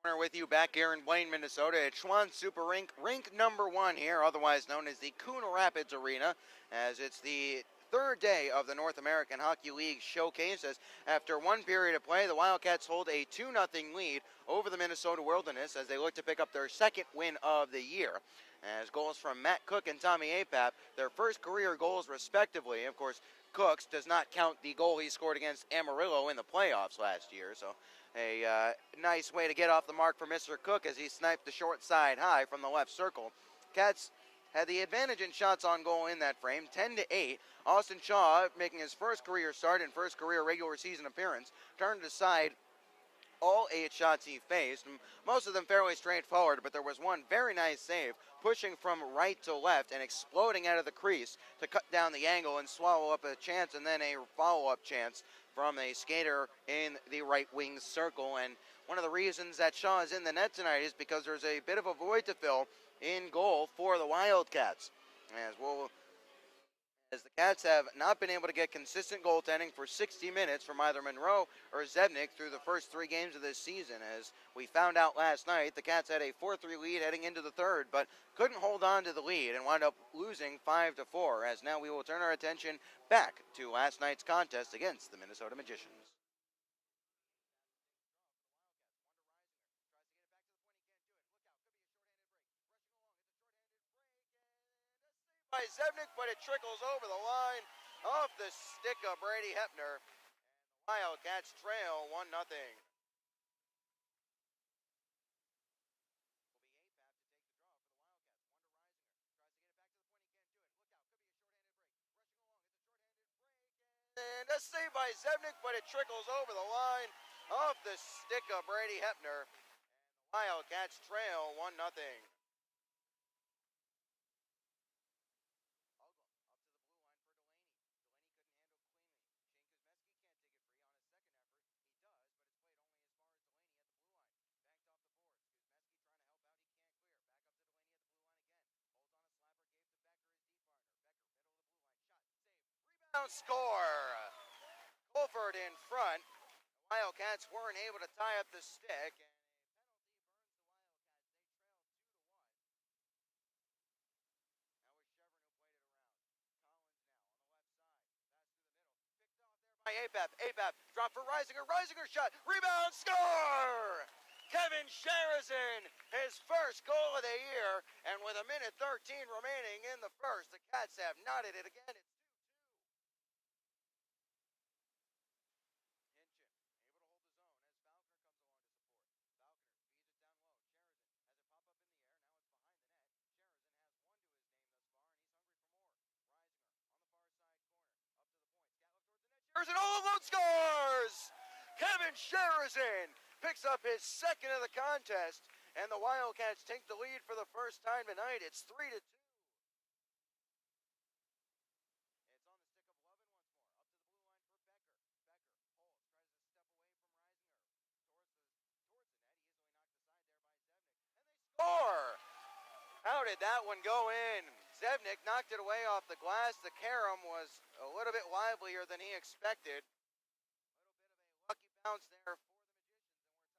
We're with you back here in Blaine, Minnesota at Schwann Super Rink, rink number 1 here, otherwise known as the Coon Rapids Arena, as it's the third day of the North American Hockey League showcase. As after one period of play, the Wildcats hold a 2-0 lead over the Minnesota Wilderness as they look to pick up their second win of the year. As goals from Matt Cook and Tommy Apap, their first career goals respectively. Of course, Cooks does not count the goal he scored against Amarillo in the playoffs last year, so a nice way to get off the mark for Mr. Cook as he sniped the short side high from the left circle. Cats had the advantage in shots on goal in that frame, 10-8. Austin Shaw, making his first career start and first career regular season appearance, turned aside all 8 shots he faced, most of them fairly straightforward, but there was one very nice save, pushing from right to left and exploding out of the crease to cut down the angle and swallow up a chance, and then a follow-up chance from a skater in the right wing circle. And one of the reasons that Shaw is in the net tonight is because there's a bit of a void to fill in goal for the Wildcats. As the Cats have not been able to get consistent goaltending for 60 minutes from either Monroe or Zebnik through the first 3 games of this season. As we found out last night, the Cats had a 4-3 lead heading into the third, but couldn't hold on to the lead and wound up losing 5-4, as now we will turn our attention back to last night's contest against the Minnesota Magicians. By Zebnik, but it trickles over the line off the stick of Brady Hepner. And the Wildcats trail 1-0. And a save by Zebnik, but it trickles over the line off the stick of Brady Hepner. And the Wildcats trail 1-0. Score! Colford in front. The Wildcats weren't able to tie up the stick. And that was Chevron who played it around. Collins now on the left side. Pass through the middle. Picked off there by Apap. Apap drop for Reisinger. Reisinger shot. Rebound. Score! Kevin Sharazin, his first goal of the year. And with 1:13 remaining in the first, the Cats have knotted it again. It's 2-2. Hinchin able to hold his own as Falconer comes along to support. Falconer feeds it down low. Sharazin has it pop up in the air. Now it's behind the net. Sharazin has 1 to his name thus far, and he's hungry for more. Reisinger on the far side corner. Up to the point. Scatliff towards the net. Sharazin all alone scores! Kevin Sharazin picks up his second of the contest, and the Wildcats take the lead for the first time tonight. It's 3-2. It's on the stick of Lovin once more. Up to the blue line for Becker. Becker holds, tries to step away from Reisinger. Towards the net, easily knocked aside there by Zebnik. And they score! How did that one go in? Zebnik knocked it away off the glass. The carom was a little bit livelier than he expected. A little bit of a lucky bounce there for the Magicians, and we're tied at 3.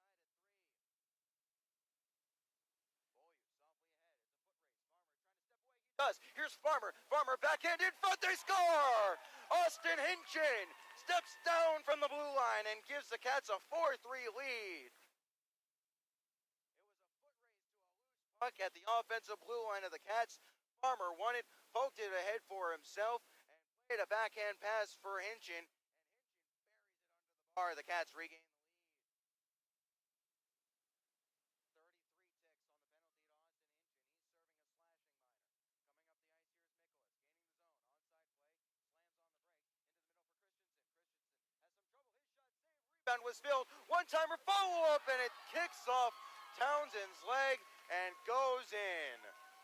Beaulieu softly ahead. It's a foot race. Farmer trying to step away. He does. Here's Farmer. Farmer backhand in front. They score! Austin Hinchin steps down from the blue line and gives the Cats a 4-3 lead. It was a foot race to a loose puck at the offensive blue line of the Cats. Farmer won it, poked it ahead for himself, and played a backhand pass for Hinchin. And Hinchin buries it under the bar. The Cats regain the lead. 33 ticks on the penalty to Austin Hinchin. He's serving a slashing minor. Coming up the ice, here's Mikolas, gaining the zone. Onside play, slams on the break. Into the middle for Christensen. Christensen has some trouble. His shot saved. Rebound was filled. One-timer follow-up, and it kicks off Townsend's leg and goes in. Brierly will turn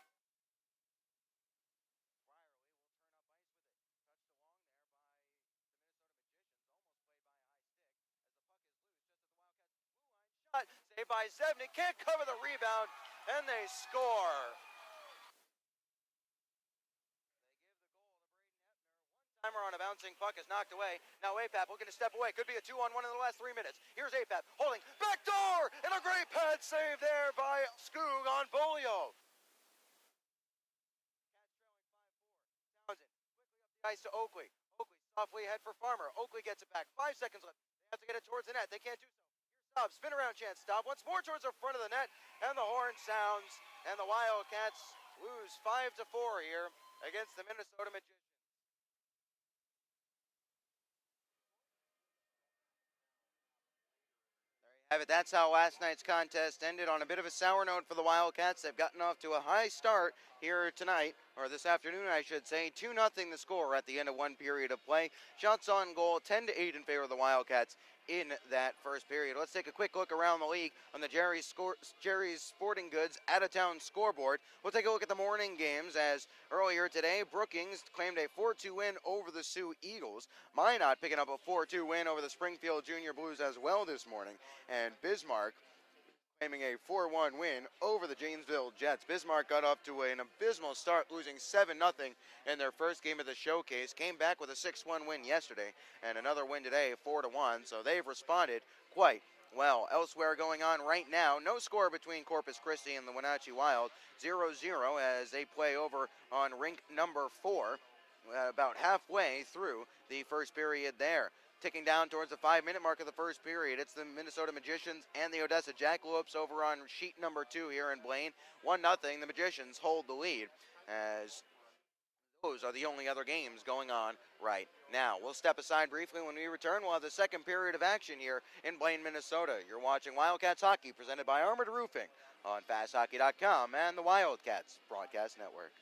up ice with it. Touched along there by the Minnesota Magicians. Almost played by a high stick as the puck is loose just at the Wildcats' blue line. Shot saved by Zebnik. Can't cover the rebound, and they score. They give the goal to Braden Hepner. Timer on a bouncing puck is knocked away. Now APAP looking to step away. Could be a 2-on-1 in the last 3 minutes. Here's APAP holding back door, and a great pad save there by Skoog on Bolio. Townsend quickly up the ice to Oakley. Oakley softly ahead for Farmer. Oakley gets it back. 5 seconds left. They have to get it towards the net. They can't do so. Here's Staub. Spin around chance. Staub once more towards the front of the net, and the horn sounds, and the Wildcats lose 5-4 here against the Minnesota Magicians. Have it. That's how last night's contest ended, on a bit of a sour note for the Wildcats. They've gotten off to a high start here tonight, or this afternoon, I should say. 2-0 the score at the end of one period of play. Shots on goal, 10-8 in favor of the Wildcats in that first period. Let's take a quick look around the league on the Jerry's Sporting Goods out-of-town scoreboard. We'll take a look at the morning games, as earlier today, Brookings claimed a 4-2 win over the Sioux Eagles. Minot picking up a 4-2 win over the Springfield Junior Blues as well this morning. And Bismarck claiming a 4-1 win over the Janesville Jets. Bismarck got off to an abysmal start, losing 7-0 in their first game of the showcase. Came back with a 6-1 win yesterday, and another win today, 4-1. So they've responded quite well. Elsewhere going on right now, no score between Corpus Christi and the Wenatchee Wild. 0-0 as they play over on rink number 4, about halfway through the first period there. Ticking down towards the 5-minute mark of the first period, it's the Minnesota Magicians and the Odessa Jackalopes over on sheet number 2 here in Blaine. 1-0, the Magicians hold the lead, as those are the only other games going on right now. We'll step aside briefly. When we return, we'll have the second period of action here in Blaine, Minnesota. You're watching Wildcats Hockey, presented by Armored Roofing on FastHockey.com and the Wildcats Broadcast Network.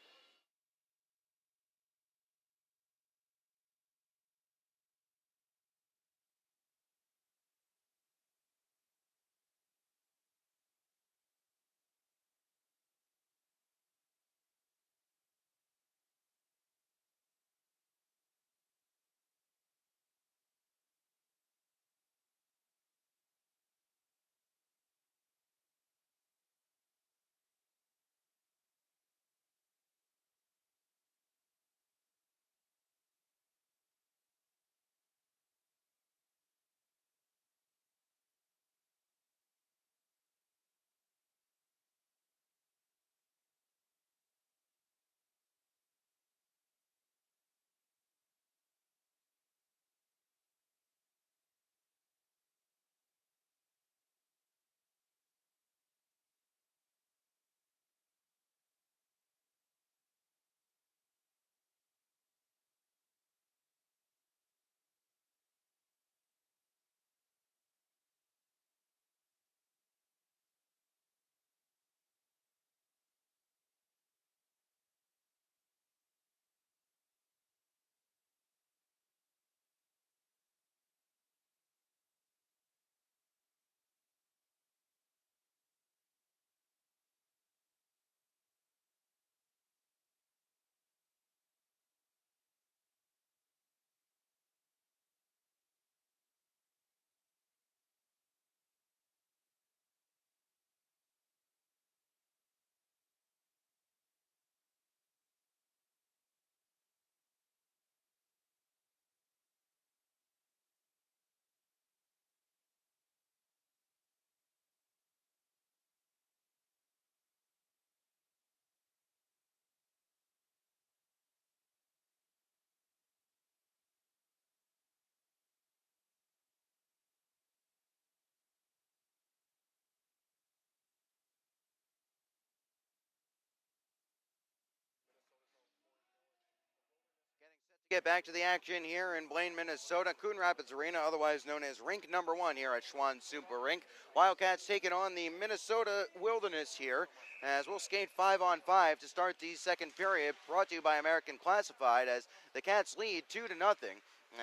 Get back to the action here in Blaine, Minnesota. Coon Rapids Arena, otherwise known as rink number 1 here at Schwann Super Rink. Wildcats taking on the Minnesota Wilderness here, as we'll skate 5-on-5 to start the second period, brought to you by American Classified, as the Cats lead 2-0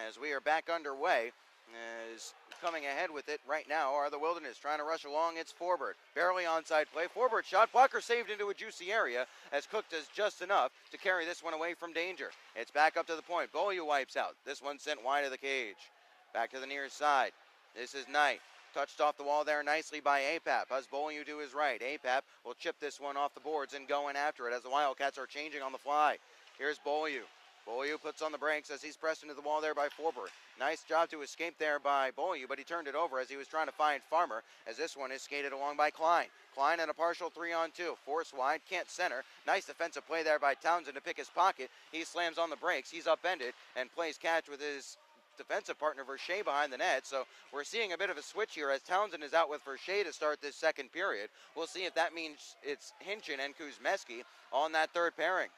as we are back underway. As coming ahead with it right now are the Wilderness, trying to rush along. It's Forbert, barely onside play. Forbert shot, blocker saved into a juicy area, as Cook does just enough to carry this one away from danger. It's back up to the point. Beaulieu wipes out. This one sent wide of the cage. Back to the near side. This is Knight. Touched off the wall there nicely by APAP. Has Beaulieu to his right. APAP will chip this one off the boards and going after it as the Wildcats are changing on the fly. Here's Beaulieu. Beaulieu puts on the brakes as he's pressed into the wall there by Forbert. Nice job to escape there by Beaulieu, but he turned it over as he was trying to find Farmer, as this one is skated along by Klein. Klein in a partial 3-on-2. Force wide, can't center. Nice defensive play there by Townsend to pick his pocket. He slams on the brakes. He's upended and plays catch with his defensive partner Verche behind the net. So we're seeing a bit of a switch here as Townsend is out with Verche to start this second period. We'll see if that means it's Hinchin and Kuzmeski on that third pairing.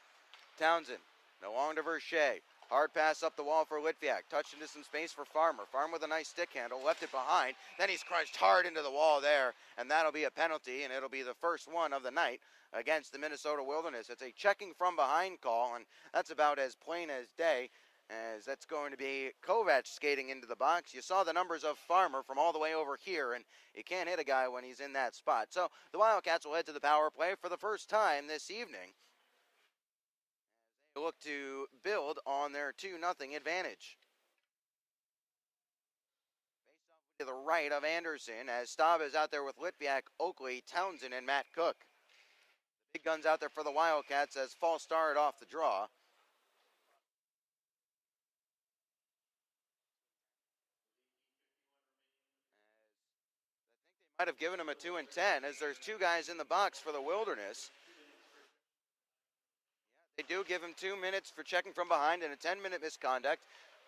Townsend, no longer to Verche. Hard pass up the wall for Litviak. Touched into some space for Farmer. Farmer with a nice stick handle, left it behind. Then he's crunched hard into the wall there, and that'll be a penalty, and it'll be the first one of the night against the Minnesota Wilderness. It's a checking from behind call, and that's about as plain as day, as that's going to be Kovac skating into the box. You saw the numbers of Farmer from all the way over here, and you can't hit a guy when he's in that spot. So the Wildcats will head to the power play for the first time this evening. They look to build on their 2-0 advantage. Face off to the right of Anderson as Staub is out there with Litviak, Oakley, Townsend, and Matt Cook. The big guns out there for the Wildcats as false start off the draw. Might have given him a 2 and 10 as there's two guys in the box for the Wilderness. They do give him 2 minutes for checking from behind and a 10-minute misconduct.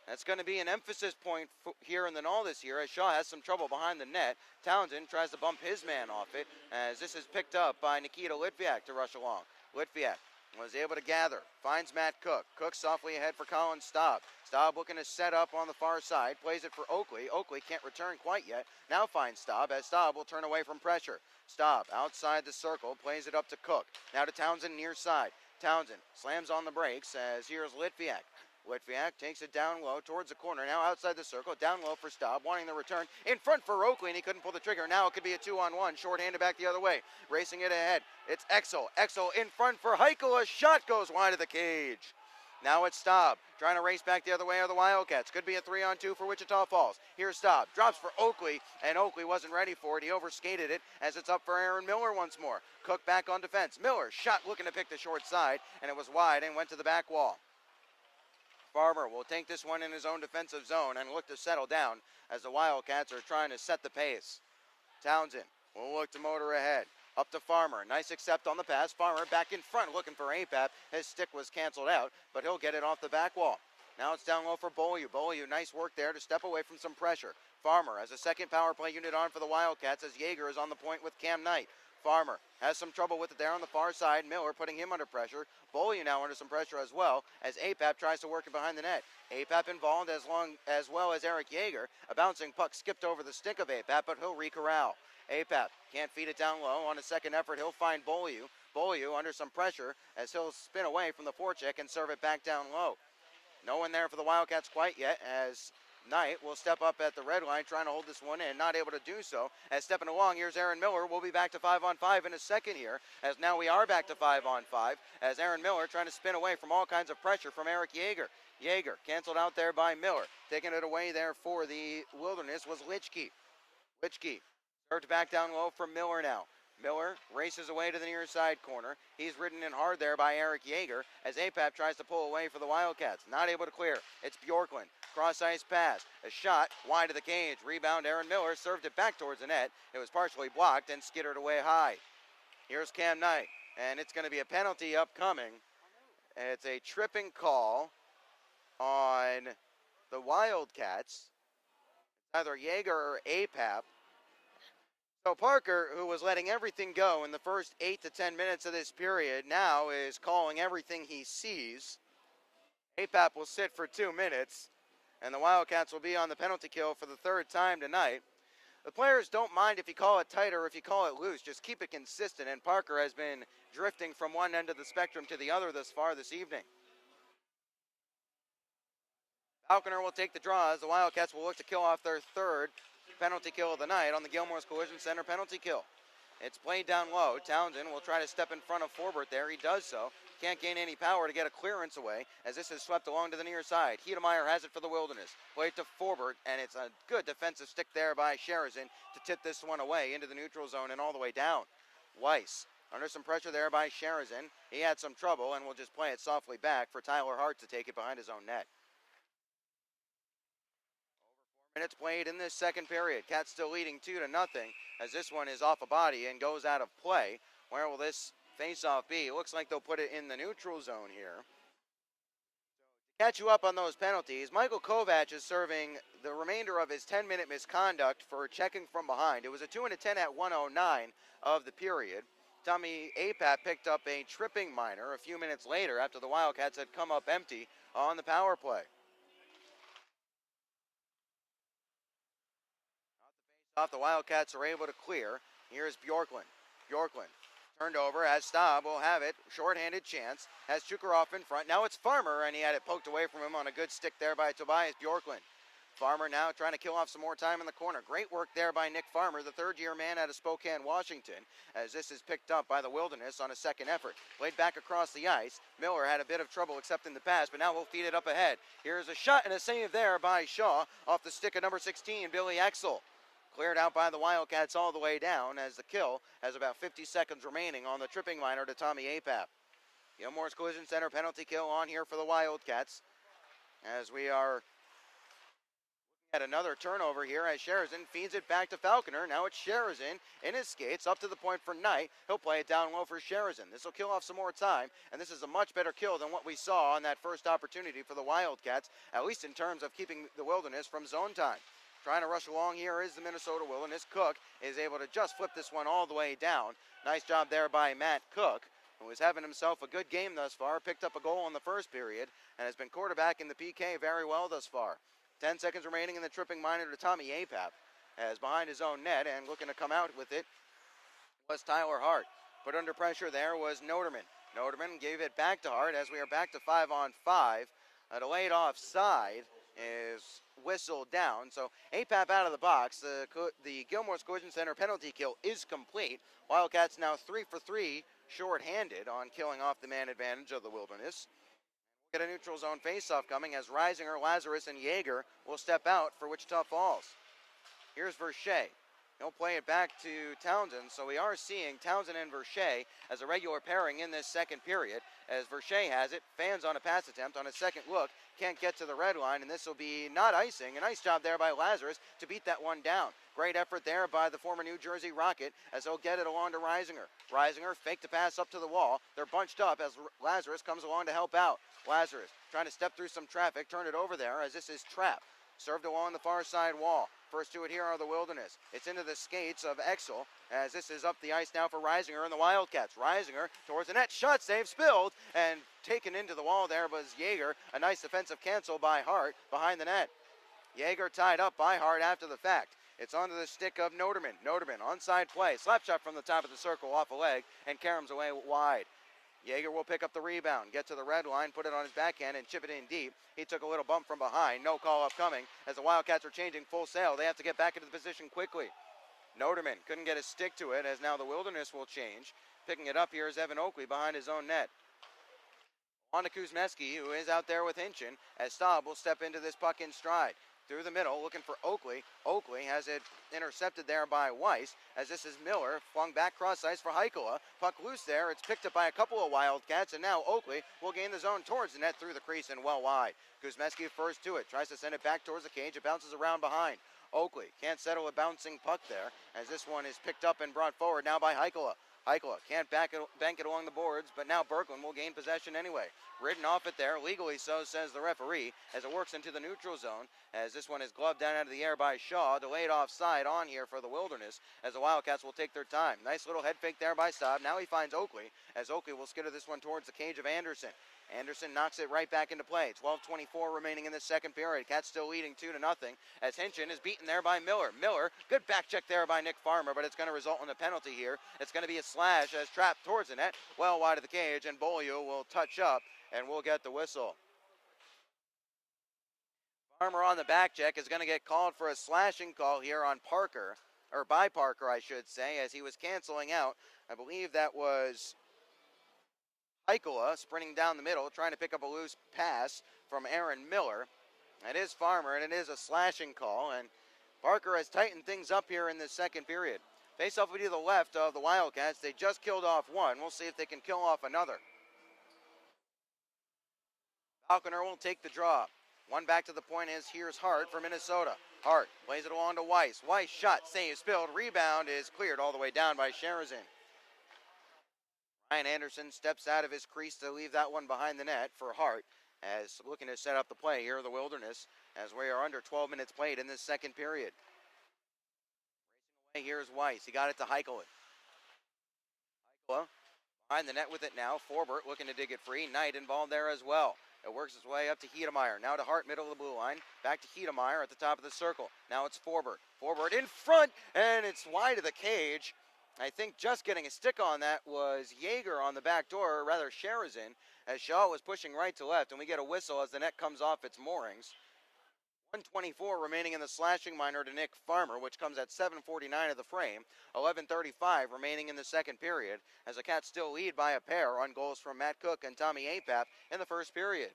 That's going to be an emphasis point here in the Null this year as Shaw has some trouble behind the net. Townsend tries to bump his man off it as this is picked up by Nikita Litviak to rush along. Litviak was able to gather, finds Matt Cook. Cook softly ahead for Colin Staub. Staub looking to set up on the far side, plays it for Oakley. Oakley can't return quite yet. Now finds Staub as Staub will turn away from pressure. Staub outside the circle, plays it up to Cook. Now to Townsend near side. Townsend slams on the brakes as here's Litviak. Litviak takes it down low towards the corner. Now outside the circle, down low for Staub, wanting the return. In front for Oakley, and he couldn't pull the trigger. Now it could be a 2-on-1, short-handed back the other way. Racing it ahead, it's Exel. Exel in front for Heichel. A shot goes wide of the cage. Now it's Staub, trying to race back the other way are the Wildcats. Could be a 3-on-2 for Wichita Falls. Here's Staub, drops for Oakley, and Oakley wasn't ready for it. He overskated it as it's up for Aaron Miller once more. Cook back on defense. Miller shot looking to pick the short side, and it was wide and went to the back wall. Farmer will take this one in his own defensive zone and look to settle down as the Wildcats are trying to set the pace. Townsend will look to motor ahead. Up to Farmer. Nice accept on the pass. Farmer back in front looking for APAP. His stick was canceled out, but he'll get it off the back wall. Now it's down low for Beaulieu. Beaulieu, nice work there to step away from some pressure. Farmer has a second power play unit on for the Wildcats as Yeager is on the point with Cam Knight. Farmer has some trouble with it there on the far side. Miller putting him under pressure. Beaulieu now under some pressure as well as APAP tries to work it behind the net. APAP involved as well as Eric Yeager. A bouncing puck skipped over the stick of APAP, but he'll re-corral. APAP can't feed it down low. On a second effort, he'll find Beaulieu. Beaulieu under some pressure as he'll spin away from the forecheck and serve it back down low. No one there for the Wildcats quite yet as Knight will step up at the red line trying to hold this one in, not able to do so. As stepping along, here's Aaron Miller. We'll be back to 5-on-5 in a second here, as now we are back to 5-on-5 as Aaron Miller trying to spin away from all kinds of pressure from Eric Yeager. Yeager canceled out there by Miller. Taking it away there for the Wilderness was Litchke. Litchke served back down low from Miller now. Miller races away to the near side corner. He's ridden in hard there by Eric Yeager as APAP tries to pull away for the Wildcats. Not able to clear. It's Bjorklund. Cross-ice pass. A shot wide of the cage. Rebound Aaron Miller. Served it back towards the net. It was partially blocked and skittered away high. Here's Cam Knight. And it's going to be a penalty upcoming. It's a tripping call on the Wildcats. Either Yeager or APAP. So Parker, who was letting everything go in the first 8 to 10 minutes of this period, now is calling everything he sees. APAP will sit for 2 minutes, and the Wildcats will be on the penalty kill for the third time tonight. The players don't mind if you call it tight or if you call it loose. Just keep it consistent, and Parker has been drifting from one end of the spectrum to the other thus far this evening. Falconer will take the draw as the Wildcats will look to kill off their third penalty kill of the night on the Gilmore's Collision Center penalty kill. It's played down low. Townsend will try to step in front of Forbert there. He does so. Can't gain any power to get a clearance away as this is swept along to the near side. Hedemeyer has it for the Wilderness. Played to Forbert, and it's a good defensive stick there by Sherazin to tip this one away into the neutral zone and all the way down. Weiss Under some pressure there by Sherazin. He had some trouble and will just play it softly back for Tyler Hart to take it behind his own net. Minutes played in this second period. Cats still leading 2-0 as this one is off a body and goes out of play. Where will this face-off be? It looks like they'll put it in the neutral zone here. To catch you up on those penalties, Michael Kovac is serving the remainder of his 10-minute misconduct for checking from behind. It was a 2-10 at 1:09 of the period. Tommy Apap picked up a tripping minor a few minutes later after the Wildcats had come up empty on the power play. Off the Wildcats are able to clear. Here's Bjorklund. Bjorklund turned over as Staub will have it. Shorthanded chance. Has Chukarov in front. Now it's Farmer, and he had it poked away from him on a good stick there by Tobias Bjorklund. Farmer now trying to kill off some more time in the corner. Great work there by Nick Farmer, the third-year man out of Spokane, Washington, as this is picked up by the Wilderness on a second effort. Played back across the ice. Miller had a bit of trouble accepting the pass, but now we'll feed it up ahead. Here's a shot and a save there by Shaw off the stick of number 16, Billy Exel. Cleared out by the Wildcats all the way down as the kill has about 50 seconds remaining on the tripping minor to Tommy Apap. Gilmore's Collision Center penalty kill on here for the Wildcats as we are at another turnover here as Sherazin feeds it back to Falconer. Now it's Sherazin in his skates up to the point for Knight. He'll play it down low for Sherazin. This will kill off some more time, and this is a much better kill than what we saw on that first opportunity for the Wildcats, at least in terms of keeping the Wilderness from zone time. Trying to rush along here is the Minnesota Wilderness. Cook is able to just flip this one all the way down. Nice job there by Matt Cook, who is having himself a good game thus far. Picked up a goal in the first period and has been quarterbacking the PK very well thus far. 10 seconds remaining in the tripping minor to Tommy Apap as behind his own net and looking to come out with it was Tyler Hart. Put under pressure there was Noterman. Noterman gave it back to Hart as we are back to 5-on-5. A delayed offside is whistled down. So Apap out of the box. The Gilmore's Collision Center penalty kill is complete. Wildcats now 3 for 3 short-handed on killing off the man advantage of the Wilderness. We'll get a neutral zone faceoff coming as Reisinger, Lazarus, and Yeager will step out for Wichita Falls. Here's Verche. He'll play it back to Townsend, so we are seeing Townsend and Verche as a regular pairing in this second period. As Verche has it, fans on a pass attempt on a second look, can't get to the red line, and this will be not icing. A nice job there by Lazarus to beat that one down. Great effort there by the former New Jersey Rocket as he'll get it along to Reisinger. Reisinger faked the pass up to the wall. They're bunched up as Lazarus comes along to help out. Lazarus trying to step through some traffic, turn it over there as this is trapped. Served along the far side wall. First to it here are the Wilderness. It's into the skates of Exel as this is up the ice now for Reisinger and the Wildcats. Reisinger towards the net, shot save, spilled, and taken into the wall there was Yeager. A nice defensive cancel by Hart behind the net. Yeager tied up by Hart after the fact. It's onto the stick of Noterman. Noterman onside play. Slap shot from the top of the circle off a leg and caroms away wide. Yeager will pick up the rebound, get to the red line, put it on his backhand, and chip it in deep. He took a little bump from behind. No call upcoming as the Wildcats are changing full sail. They have to get back into the position quickly. Noterman couldn't get a stick to it as now the Wilderness will change. Picking it up here is Evan Oakley behind his own net. On to Kuzmeski, who is out there with Hinchin, as Staub will step into this puck in stride. Through the middle, looking for Oakley. Oakley has it intercepted there by Weiss, as this is Miller, flung back cross ice for Heikola. Puck loose there, it's picked up by a couple of Wildcats, and now Oakley will gain the zone towards the net through the crease and well wide. Kuzmeski first to it, tries to send it back towards the cage, it bounces around behind. Oakley can't settle a bouncing puck there, as this one is picked up and brought forward now by Heikola. Heikola can't bank it along the boards, but now Berglund will gain possession anyway. Ridden off it there, legally so, says the referee, as it works into the neutral zone, as this one is gloved down out of the air by Shaw. Delayed offside on here for the Wilderness, as the Wildcats will take their time. Nice little head fake there by Staub. Now he finds Oakley, as Oakley will skitter this one towards the cage of Anderson. Anderson knocks it right back into play. 12:24 remaining in the second period. Cats still leading 2-0 as Hinchin is beaten there by Miller. Miller, good back check there by Nick Farmer, but it's going to result in a penalty here. It's going to be a slash as trapped towards the net, well wide of the cage, and Beaulieu will touch up and we'll get the whistle. Farmer on the back check is going to get called for a slashing call here on Parker, or by Parker, I should say, as he was canceling out. I believe that was Heikola sprinting down the middle, trying to pick up a loose pass from Aaron Miller. It is Farmer, and it is a slashing call, and Parker has tightened things up here in this second period. Face-off will be to the left of the Wildcats. They just killed off one. We'll see if they can kill off another. Falconer will take the draw. One back to the point is here's Hart for Minnesota. Hart plays it along to Weiss. Weiss shot, save, spilled, rebound is cleared all the way down by Sherazin. Ryan Anderson steps out of his crease to leave that one behind the net for Hart, as looking to set up the play here in the Wilderness, as we are under 12 minutes played in this second period. Racing away, here's Weiss. He got it to Heikela. Heikela behind the net with it now. Forbert looking to dig it free. Knight involved there as well. It works its way up to Hedemeyer. Now to Hart, middle of the blue line. Back to Hedemeyer at the top of the circle. Now it's Forbert. Forbert in front, and it's wide of the cage. I think just getting a stick on that was Yeager on the back door, or rather Sherazin, as Shaw was pushing right to left, and we get a whistle as the net comes off its moorings. 1:24 remaining in the slashing minor to Nick Farmer, which comes at 7:49 of the frame. 11:35 remaining in the second period, as the Cats still lead by a pair on goals from Matt Cook and Tommy Apap in the first period.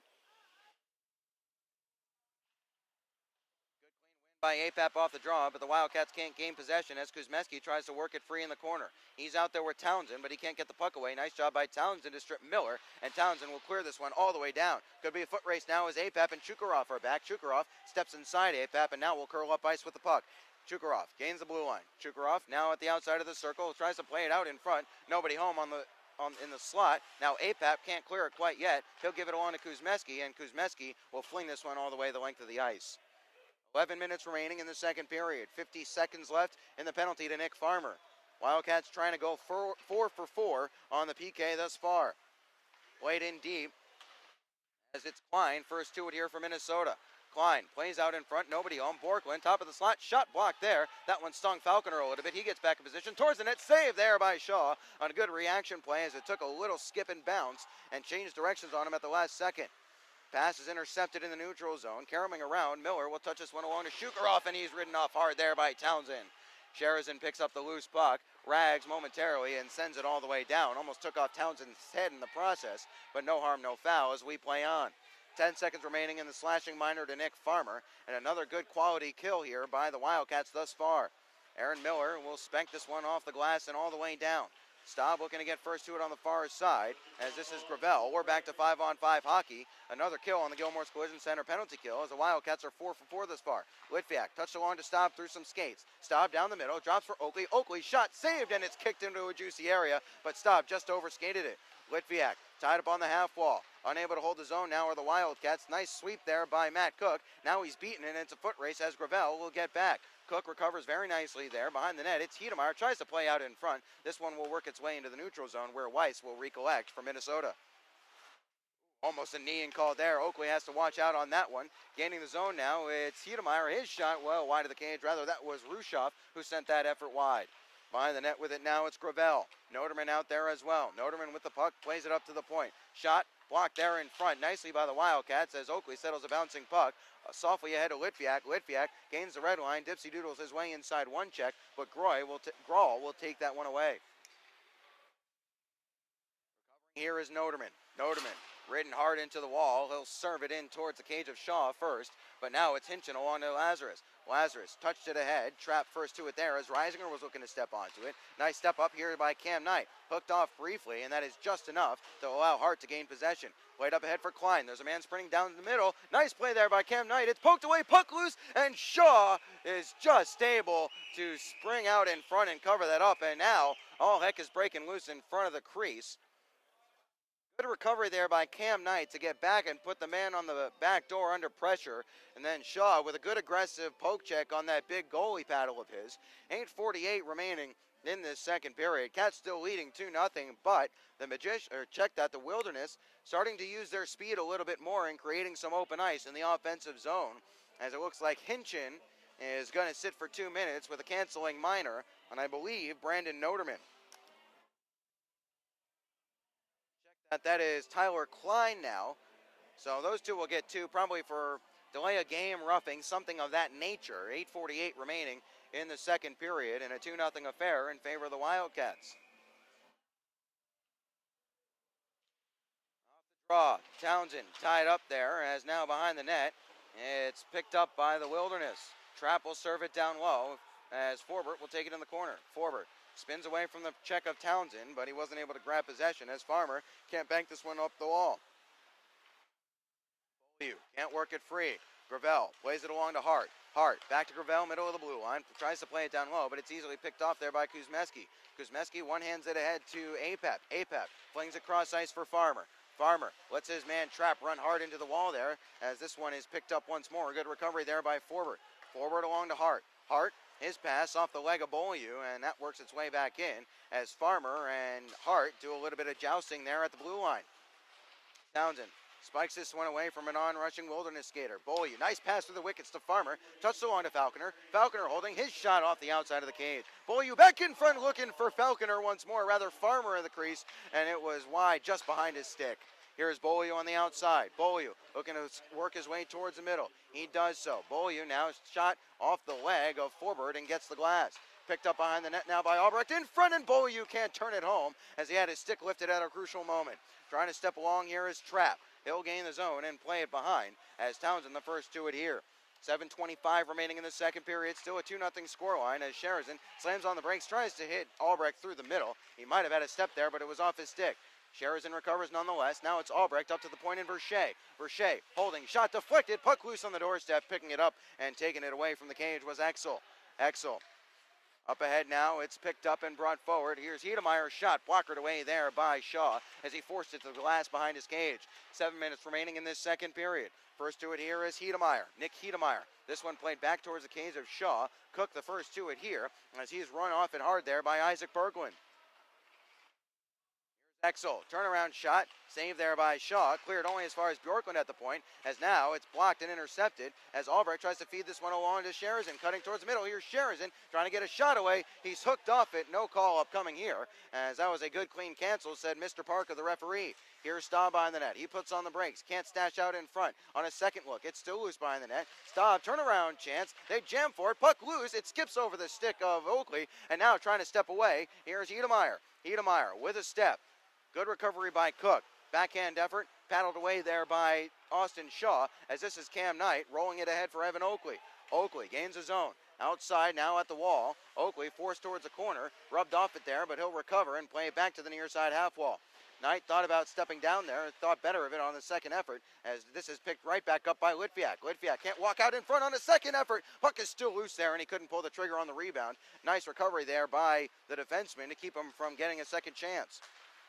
By Apap off the draw, but the Wildcats can't gain possession as Kuzmeski tries to work it free in the corner. He's out there with Townsend, but he can't get the puck away. Nice job by Townsend to strip Miller, and Townsend will clear this one all the way down. Could be a foot race now as Apap and Chukarov are back. Chukarov steps inside Apap and now will curl up ice with the puck. Chukarov gains the blue line. Chukarov now at the outside of the circle, tries to play it out in front. Nobody home in the slot. Now Apap can't clear it quite yet. He'll give it along to Kuzmeski, and Kuzmeski will fling this one all the way the length of the ice. 11 minutes remaining in the second period. 50 seconds left in the penalty to Nick Farmer. Wildcats trying to go 4 for 4 on the PK thus far. Played in deep as it's Klein. First to it here for Minnesota. Klein plays out in front. Nobody home. Borklin, top of the slot. Shot blocked there. That one stung Falconer a little bit. He gets back in position towards the net. Save there by Shaw on a good reaction play as it took a little skip and bounce and changed directions on him at the last second. Pass is intercepted in the neutral zone. Caroling around, Miller will touch this one along to Shukarov, and he's ridden off hard there by Townsend. Sherazin picks up the loose puck, rags momentarily, and sends it all the way down. Almost took off Townsend's head in the process, but no harm, no foul as we play on. 10 seconds remaining in the slashing minor to Nick Farmer, and another good quality kill here by the Wildcats thus far. Aaron Miller will spank this one off the glass and all the way down. Staub looking to get first to it on the far side, as this is Gravel. We're back to 5-on-5 hockey. Another kill on the Gilmore's Collision Center penalty kill, as the Wildcats are 4 for 4 this far. Litviak touched along to Staub through some skates. Staub down the middle, drops for Oakley. Oakley shot saved, and it's kicked into a juicy area, but Staub just overskated it. Litviak tied up on the half wall. Unable to hold the zone now are the Wildcats. Nice sweep there by Matt Cook. Now he's beaten, and it's a foot race as Gravel will get back. Cook recovers very nicely there behind the net. It's Hedemeyer, tries to play out in front. This one will work its way into the neutral zone where Weiss will recollect for Minnesota. Almost a knee and call there. Oakley has to watch out on that one. Gaining the zone now, it's Hedemeyer. His shot well wide of the cage. Rather, that was Rushoff who sent that effort wide. Behind the net with it now, it's Gravel. Noterman out there as well. Noterman with the puck, plays it up to the point. Shot blocked there in front nicely by the Wildcats as Oakley settles a bouncing puck. Softly ahead of Litviak. Litviak gains the red line. Dipsy doodles his way inside one check, but Grawl will take that one away. Here is Noterman. Noterman ridden hard into the wall. He'll serve it in towards the cage of Shaw first, but now it's Hinchin along to Lazarus. Lazarus touched it ahead, trapped first to it there as Reisinger was looking to step onto it. Nice step up here by Cam Knight. Hooked off briefly, and that is just enough to allow Hart to gain possession. Played up ahead for Klein. There's a man sprinting down the middle. Nice play there by Cam Knight. It's poked away, puck loose, and Shaw is just able to spring out in front and cover that up, and now all heck is breaking loose in front of the crease. Good recovery there by Cam Knight to get back and put the man on the back door under pressure. And then Shaw with a good aggressive poke check on that big goalie paddle of his. 8:48 remaining in this second period. Cats still leading 2-0, but the Wilderness starting to use their speed a little bit more and creating some open ice in the offensive zone. As it looks like Hinchin is going to sit for 2 minutes with a canceling minor, and I believe Brandon Noterman. That is Tyler Klein now. So those two will get two, probably for delay a game, roughing, something of that nature. 8:48 remaining in the second period, and a 2-0 affair in favor of the Wildcats. Off the draw, Townsend tied up there, as now behind the net. It's picked up by the Wilderness. Trapp will serve it down low as Forbert will take it in the corner. Forbert spins away from the check of Townsend, but he wasn't able to grab possession as Farmer can't bank this one up the wall. Can't work it free. Gravel plays it along to Hart. Hart back to Gravel, middle of the blue line. Tries to play it down low, but it's easily picked off there by Kuzmeski. Kuzmeski one-hands it ahead to Apep. Apep flings across ice for Farmer. Farmer lets his man Trap run hard into the wall there as this one is picked up once more. Good recovery there by Forbert. Forbert along to Hart. Hart, his pass off the leg of Beaulieu, and that works its way back in as Farmer and Hart do a little bit of jousting there at the blue line. Townsend spikes this one away from an on-rushing Wilderness skater. Beaulieu, nice pass through the wickets to Farmer. Touched along to Falconer. Falconer holding his shot off the outside of the cage. Beaulieu back in front looking for Falconer once more, rather Farmer in the crease, and it was wide just behind his stick. Here's Beaulieu on the outside. Beaulieu looking to work his way towards the middle. He does so. Beaulieu now shot off the leg of Forbert and gets the glass. Picked up behind the net now by Albrecht. In front, and Beaulieu can't turn it home as he had his stick lifted at a crucial moment. Trying to step along here is Trap. He'll gain the zone and play it behind as Townsend the first to it here. 7:25 remaining in the second period. Still a 2-0 scoreline as Sherazin slams on the brakes, tries to hit Albrecht through the middle. He might have had a step there, but it was off his stick. Sherazin recovers nonetheless. Now it's Albrecht up to the point in Verche. Verche holding, shot deflected, puck loose on the doorstep, picking it up and taking it away from the cage was Exel. Exel up ahead now, it's picked up and brought forward. Here's Hedemeyer, shot blockered away there by Shaw as he forced it to the glass behind his cage. 7 minutes remaining in this second period. First to it here is Hedemeyer, Nick Hedemeyer. This one played back towards the cage of Shaw. Cook the first to it here as he's run off it hard there by Isaac Berglund. Exel, turnaround shot, saved there by Shaw, cleared only as far as Bjorklund at the point, as now it's blocked and intercepted as Albrecht tries to feed this one along to Sherazin, cutting towards the middle. Here's Sherazin trying to get a shot away. He's hooked off it, no call upcoming here, as that was a good clean cancel, said Mr. Parker, the referee. Here's Staub behind the net. He puts on the brakes, can't stash out in front. On a second look, it's still loose behind the net. Staub, turnaround chance, they jam for it, puck loose, it skips over the stick of Oakley, and now trying to step away. Here's Hedemeyer. Hedemeyer with a step. Good recovery by Cook. Backhand effort, paddled away there by Austin Shaw, as this is Cam Knight rolling it ahead for Evan Oakley. Oakley gains his zone. Outside now at the wall. Oakley forced towards the corner, rubbed off it there, but he'll recover and play it back to the near side half wall. Knight thought about stepping down there, thought better of it on the second effort, as this is picked right back up by Litviak. Litviak can't walk out in front on a second effort. Puck is still loose there, and he couldn't pull the trigger on the rebound. Nice recovery there by the defenseman to keep him from getting a second chance.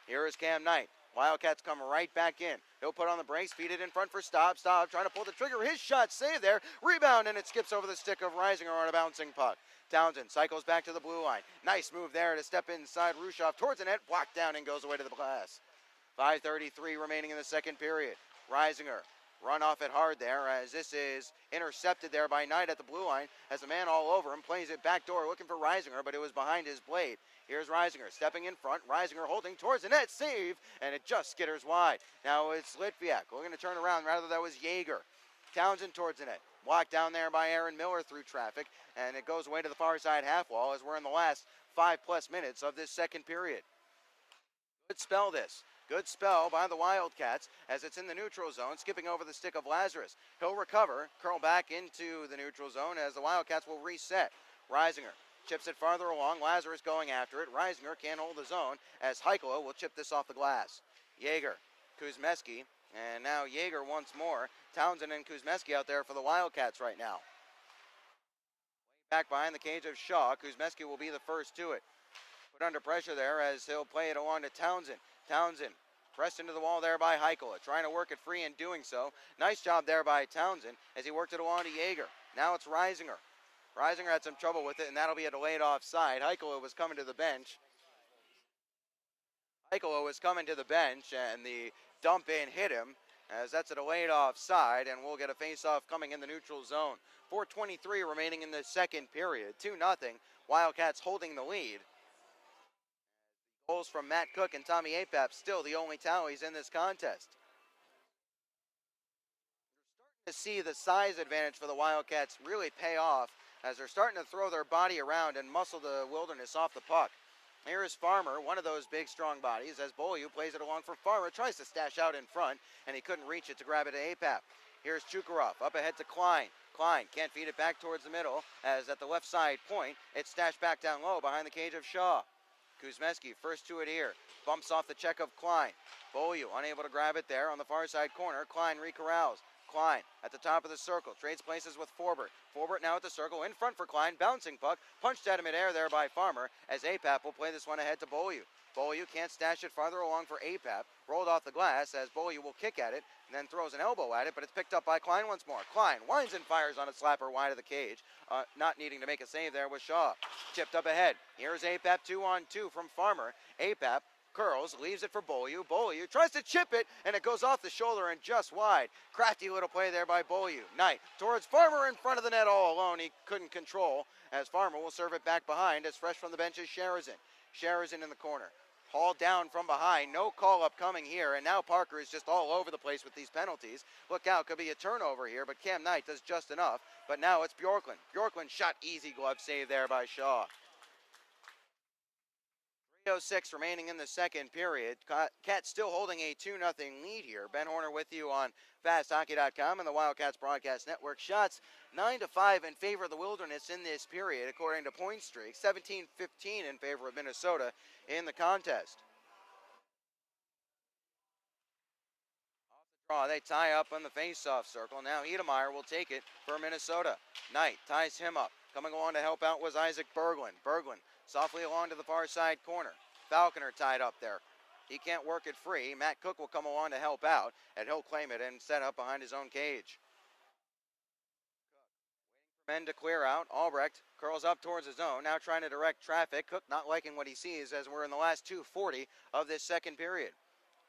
Here is Cam Knight. Wildcats come right back in. He'll put on the brakes, feed it in front for Staub. Staub trying to pull the trigger. His shot saved there. Rebound, and it skips over the stick of Reisinger on a bouncing puck. Townsend cycles back to the blue line. Nice move there to step inside Rushoff towards the net. Blocked down and goes away to the glass. 5:33 remaining in the second period. Reisinger run off it hard there as this is intercepted there by Knight at the blue line. Has a man all over him, plays it back door looking for Reisinger, but it was behind his blade. Here's Reisinger stepping in front. Reisinger holding towards the net. Save, and it just skitters wide. Now it's Litviak. We're going to turn around. Rather, that was Yeager. Townsend towards the net. Blocked down there by Aaron Miller through traffic, and it goes away to the far side half wall as we're in the last 5+ minutes of this second period. Good spell this. Good spell by the Wildcats as it's in the neutral zone, skipping over the stick of Lazarus. He'll recover, curl back into the neutral zone as the Wildcats will reset. Reisinger chips it farther along. Lazarus going after it. Reisinger can't hold the zone as Heikela will chip this off the glass. Yeager, Kuzmeski, and now Yeager once more. Townsend and Kuzmeski out there for the Wildcats right now. Back behind the cage of Shaw. Kuzmeski will be the first to it. Put under pressure there as he'll play it along to Townsend. Townsend pressed into the wall there by Heikela, trying to work it free and doing so. Nice job there by Townsend as he worked it along to Yeager. Now it's Reisinger. Reisinger had some trouble with it, and that'll be a delayed offside. Heikela was coming to the bench. Heikela was coming to the bench, and the dump in hit him as that's a delayed offside, and we'll get a face-off coming in the neutral zone. 4:23 remaining in the second period. 2-0. Wildcats holding the lead. Goals from Matt Cook and Tommy Apap still the only tallies in this contest. We're starting to see the size advantage for the Wildcats really pay off as they're starting to throw their body around and muscle the Wilderness off the puck. Here is Farmer, one of those big, strong bodies, as Beaulieu plays it along for Farmer. Tries to stash out in front, and he couldn't reach it to grab it to Apap. Here's Chukarov, up ahead to Klein. Klein can't feed it back towards the middle, as at the left side point, it's stashed back down low behind the cage of Shaw. Kuzmeski first to it here, bumps off the check of Klein. Beaulieu unable to grab it there on the far side corner. Klein recorrals. Klein at the top of the circle, trades places with Forbert. Forbert now at the circle, in front for Klein, bouncing puck, punched out of midair there by Farmer, as Apap will play this one ahead to Beaulieu. Beaulieu can't stash it farther along for Apap, rolled off the glass as Beaulieu will kick at it, and then throws an elbow at it, but it's picked up by Klein once more. Klein winds and fires on a slapper wide of the cage, not needing to make a save there with Shaw. Chipped up ahead, here's Apap 2-on-2 from Farmer. Apap curls, leaves it for Beaulieu. Beaulieu tries to chip it, and it goes off the shoulder and just wide. Crafty little play there by Beaulieu. Knight towards Farmer in front of the net all alone. He couldn't control, as Farmer will serve it back behind, as fresh from the bench is Sherazin. Sherazin in the corner. Hauled down from behind, no call-up coming here, and now Parker is just all over the place with these penalties. Look out, could be a turnover here, but Cam Knight does just enough. But now it's Bjorklund. Bjorklund shot easy glove save there by Shaw. 3:06 remaining in the second period. Cats still holding a 2-0 lead here. Ben Horner with you on FastHockey.com and the Wildcats Broadcast Network. Shots 9-5 in favor of the Wilderness in this period, according to Point Streak. 17-15 in favor of Minnesota in the contest. Off the draw, they tie up on the face-off circle. Now Edemeyer will take it for Minnesota. Knight ties him up. Coming along to help out was Isaac Berglund. Berglund softly along to the far side corner. Falconer tied up there. He can't work it free. Matt Cook will come along to help out, and he'll claim it and set up behind his own cage. Cook waiting for men to clear out. Albrecht curls up towards his zone, now trying to direct traffic. Cook not liking what he sees as we're in the last 2:40 of this second period.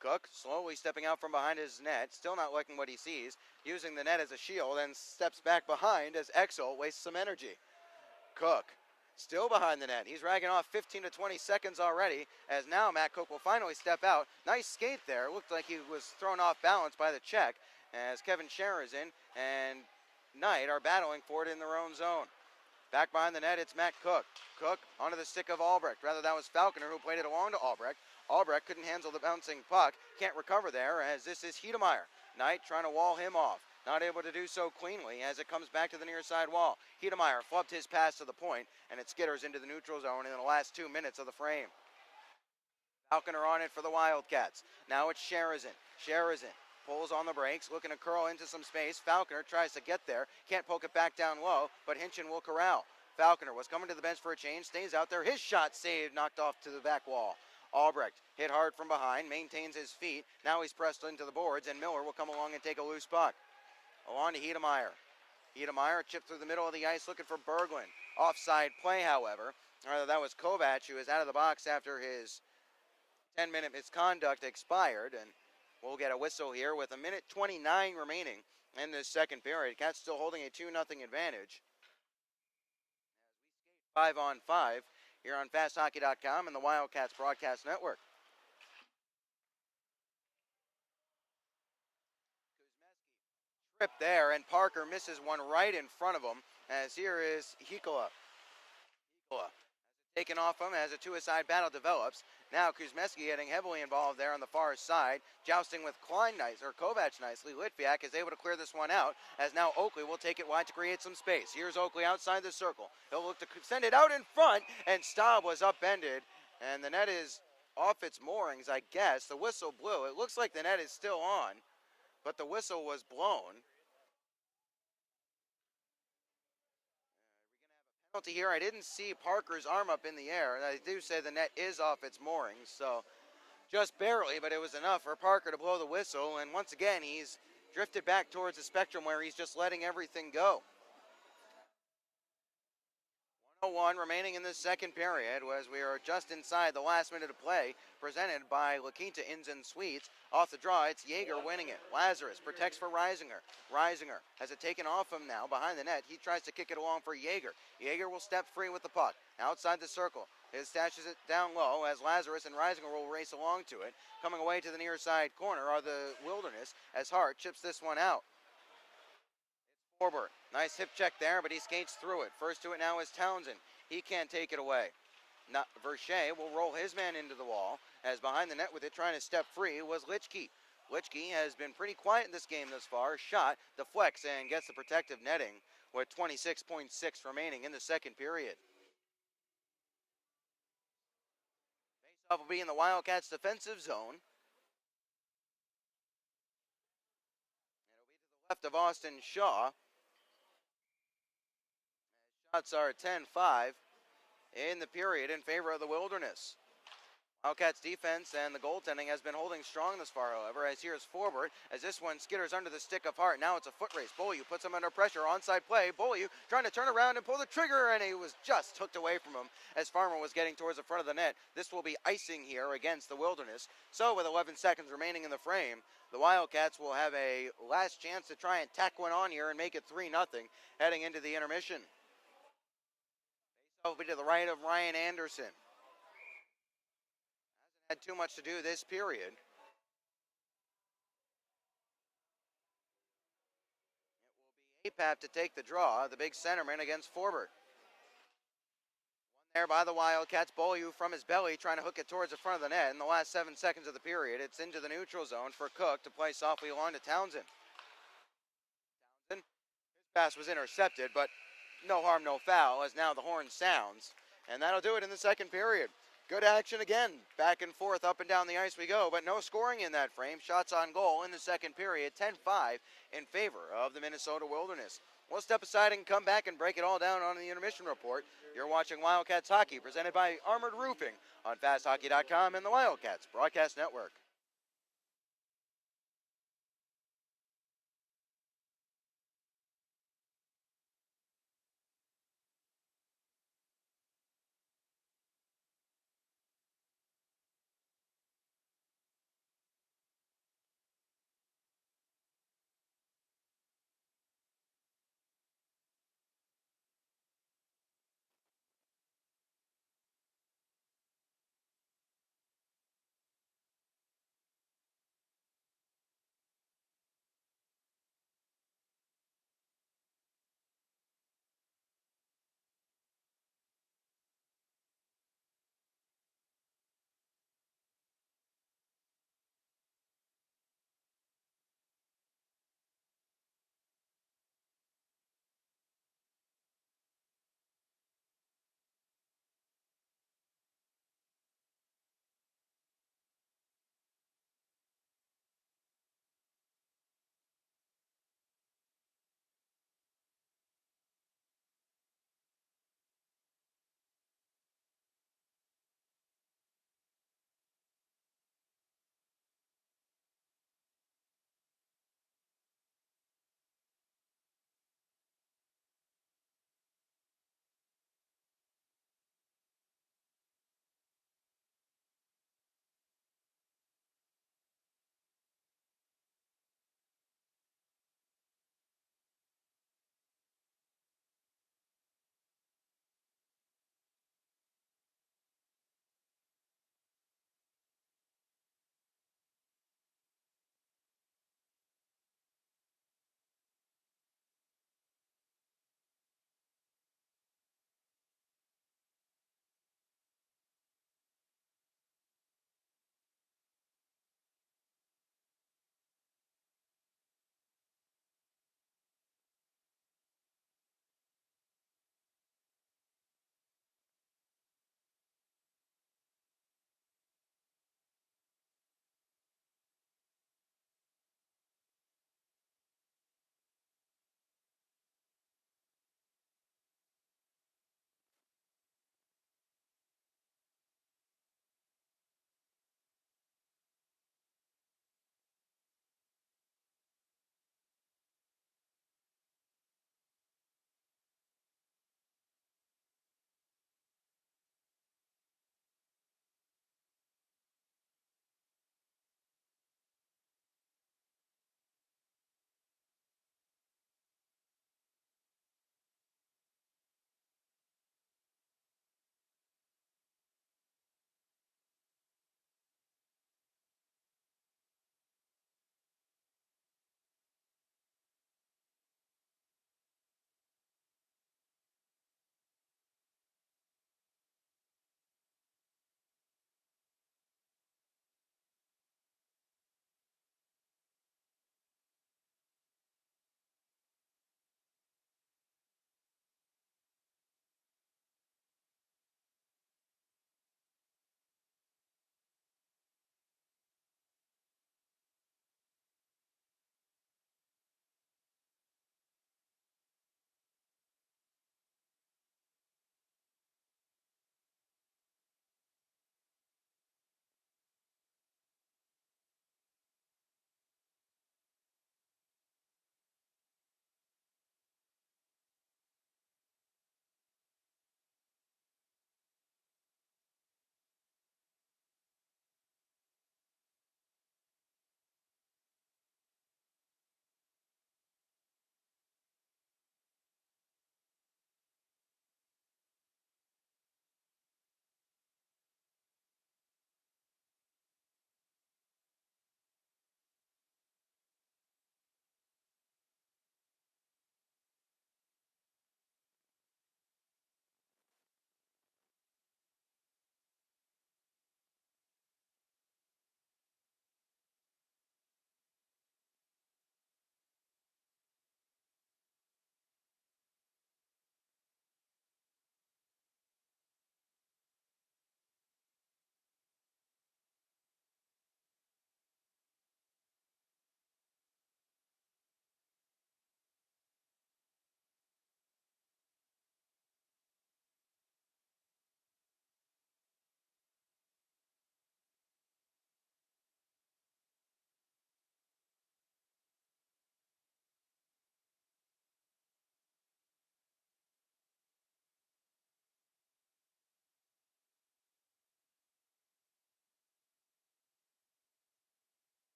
Cook slowly stepping out from behind his net, still not liking what he sees, using the net as a shield, and steps back behind as Exel wastes some energy. Cook still behind the net. He's ragging off 15 to 20 seconds already, as now Matt Cook will finally step out. Nice skate there. Looked like he was thrown off balance by the check, as Kevin Sherazin and Knight are battling for it in their own zone. Back behind the net, it's Matt Cook. Cook onto the stick of Albrecht. Rather, that was Falconer who played it along to Albrecht. Albrecht couldn't handle the bouncing puck. Can't recover there, as this is Hedemeyer. Knight trying to wall him off. Not able to do so cleanly as it comes back to the near side wall. Hedemeyer flubbed his pass to the point, and it skitters into the neutral zone in the last 2 minutes of the frame. Falconer on it for the Wildcats. Now it's Sherazin. Sherazin pulls on the brakes, looking to curl into some space. Falconer tries to get there. Can't poke it back down low, but Hinchin will corral. Falconer was coming to the bench for a change, stays out there. His shot saved, knocked off to the back wall. Albrecht hit hard from behind, maintains his feet. Now he's pressed into the boards, and Miller will come along and take a loose puck. Along to Hedemeyer. Hedemeyer chipped through the middle of the ice looking for Berglund. Offside play, however. That was Kovac, who is out of the box after his 10-minute misconduct expired. And we'll get a whistle here with 1:29 remaining in this second period. Cats still holding a 2-0 advantage. 5-on-5 here on FastHockey.com and the Wildcats Broadcast Network. Trip there, and Parker misses one right in front of him, as here is Hikola. Taken off him as a two-a-side battle develops. Now Kuzmeski getting heavily involved there on the far side, jousting with Klein nice, or Kovac nicely. Litviak is able to clear this one out, as now Oakley will take it wide to create some space. Here's Oakley outside the circle. He'll look to send it out in front, and Staub was upended, and the net is off its moorings, I guess. The whistle blew. It looks like the net is still on, but the whistle was blown. Penalty here. I didn't see Parker's arm up in the air. I do say the net is off its moorings, so just barely, but it was enough for Parker to blow the whistle, and once again he's drifted back towards the spectrum where he's just letting everything go. 1:01 remaining in the second period, as we are just inside the last minute of play, presented by La Quinta Inns and Suites. Off the draw, it's Yeager winning it. Lazarus protects for Reisinger. Reisinger has it taken off him now behind the net. He tries to kick it along for Yeager. Yeager will step free with the puck outside the circle. His stashes it down low as Lazarus and Reisinger will race along to it. Coming away to the near side corner are the Wilderness as Hart chips this one out. Forbert, nice hip check there, but he skates through it. First to it now is Townsend. He can't take it away. Verche will roll his man into the wall, as behind the net with it trying to step free was Litchke. Litchke has been pretty quiet in this game thus far. Shot, deflects, and gets the protective netting with 26.6 remaining in the second period. Faceoff will be in the Wildcats' defensive zone. It'll be to the left of Austin Shaw. Shots are 10-5 in the period in favor of the Wilderness. Wildcats defense and the goaltending has been holding strong this far, however, as here's forward, as this one skitters under the stick of Hart. Now it's a foot race. Beaulieu puts him under pressure, onside play. Beaulieu trying to turn around and pull the trigger, and he was just hooked away from him as Farmer was getting towards the front of the net. This will be icing here against the Wilderness. So with 11 seconds remaining in the frame, the Wildcats will have a last chance to try and tack one on here and make it 3-0 heading into the intermission. Will be to the right of Ryan Anderson. Had too much to do this period. It will be APAP to take the draw, the big centerman against Forbert. One there by the Wildcats. Beaulieu from his belly trying to hook it towards the front of the net. In the last 7 seconds of the period, it's into the neutral zone for Cook to play softly along to Townsend. His pass was intercepted, but no harm, no foul, as now the horn sounds. And that'll do it in the second period. Good action again. Back and forth, up and down the ice we go, but no scoring in that frame. Shots on goal in the second period, 10-5 in favor of the Minnesota Wilderness. We'll step aside and come back and break it all down on the intermission report. You're watching Wildcats Hockey, presented by Armored Roofing on FastHockey.com and the Wildcats Broadcast Network.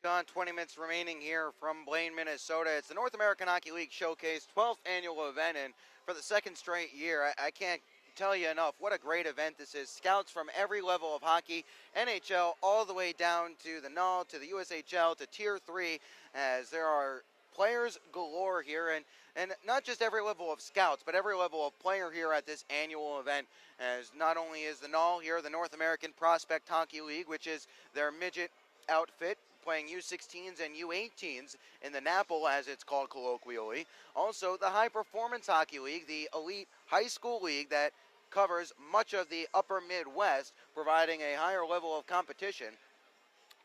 Gone 20 minutes remaining here from Blaine, Minnesota. It's the North American Hockey League Showcase 12th annual event, and for the second straight year, I can't tell you enough what a great event this is. Scouts from every level of hockey, NHL all the way down to the NAL, to the USHL, to Tier 3, as there are players galore here, and not just every level of scouts, but every level of player here at this annual event, as not only is the NAL here, the North American Prospect Hockey League, which is their midget outfit, playing U16s and U18s in the NAPL, as it's called colloquially. Also, the High Performance Hockey League, the elite high school league that covers much of the upper Midwest, providing a higher level of competition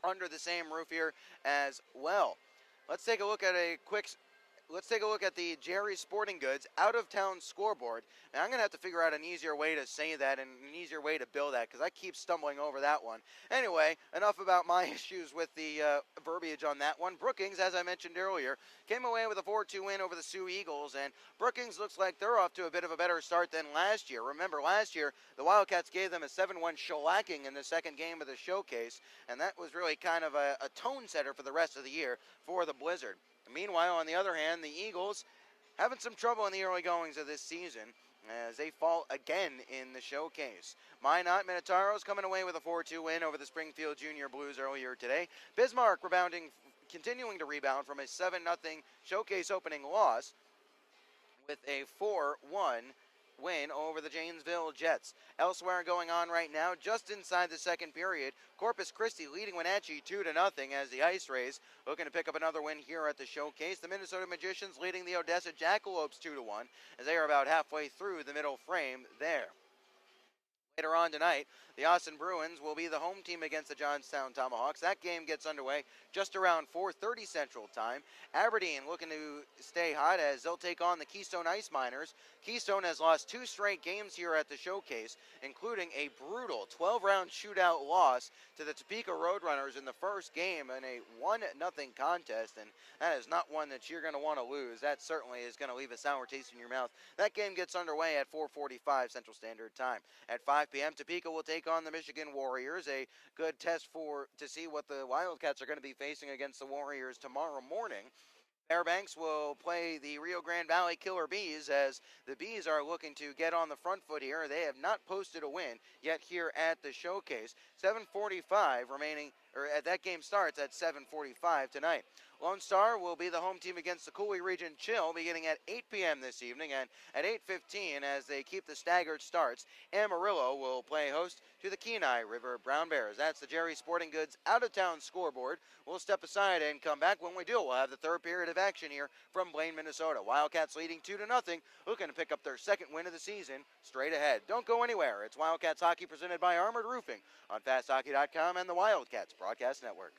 under the same roof here as well. Let's take a look at the Jerry Sporting Goods out-of-town scoreboard. And I'm going to have to figure out an easier way to say that and an easier way to bill that because I keep stumbling over that one. Anyway, enough about my issues with the verbiage on that one. Brookings, as I mentioned earlier, came away with a 4-2 win over the Sioux Eagles, and Brookings looks like they're off to a bit of a better start than last year. Remember, last year, the Wildcats gave them a 7-1 shellacking in the second game of the showcase, and that was really kind of a tone setter for the rest of the year for the Blizzard. Meanwhile, on the other hand, the Eagles having some trouble in the early goings of this season as they fall again in the showcase. Minot Minotauros coming away with a 4-2 win over the Springfield Junior Blues earlier today. Bismarck continuing to rebound from a 7-0 showcase opening loss with a 4-1 win over the Janesville Jets. Elsewhere going on right now, just inside the second period, Corpus Christi leading Wenatchee 2-0 as the Ice Rays looking to pick up another win here at the showcase. The Minnesota Magicians leading the Odessa Jackalopes 2-1 as they are about halfway through the middle frame there. Later on tonight, the Austin Bruins will be the home team against the Johnstown Tomahawks. That game gets underway just around 4:30 Central Time. Aberdeen looking to stay hot as they'll take on the Keystone Ice Miners. Keystone has lost 2 straight games here at the showcase, including a brutal 12-round shootout loss to the Topeka Roadrunners in the first game in a 1-0 contest, and that is not one that you're going to want to lose. That certainly is going to leave a sour taste in your mouth. That game gets underway at 4:45 Central Standard Time. At 5 p.m., Topeka will take on the Michigan Warriors, a good test to see what the Wildcats are going to be facing against the Warriors tomorrow morning. Fairbanks will play the Rio Grande Valley Killer Bees as the Bees are looking to get on the front foot here. They have not posted a win yet here at the showcase. 7:45 remaining, or that game starts at 7:45 tonight. Lone Star will be the home team against the Cooley Region Chill beginning at 8 p.m. this evening, and at 8:15 as they keep the staggered starts, Amarillo will play host to the Kenai River Brown Bears. That's the Jerry Sporting Goods out-of-town scoreboard. We'll step aside and come back. When we do, we'll have the third period of action here from Blaine, Minnesota. Wildcats leading 2-0, looking to pick up their second win of the season straight ahead. Don't go anywhere. It's Wildcats Hockey presented by Armored Roofing on FastHockey.com and the Wildcats Broadcast Network.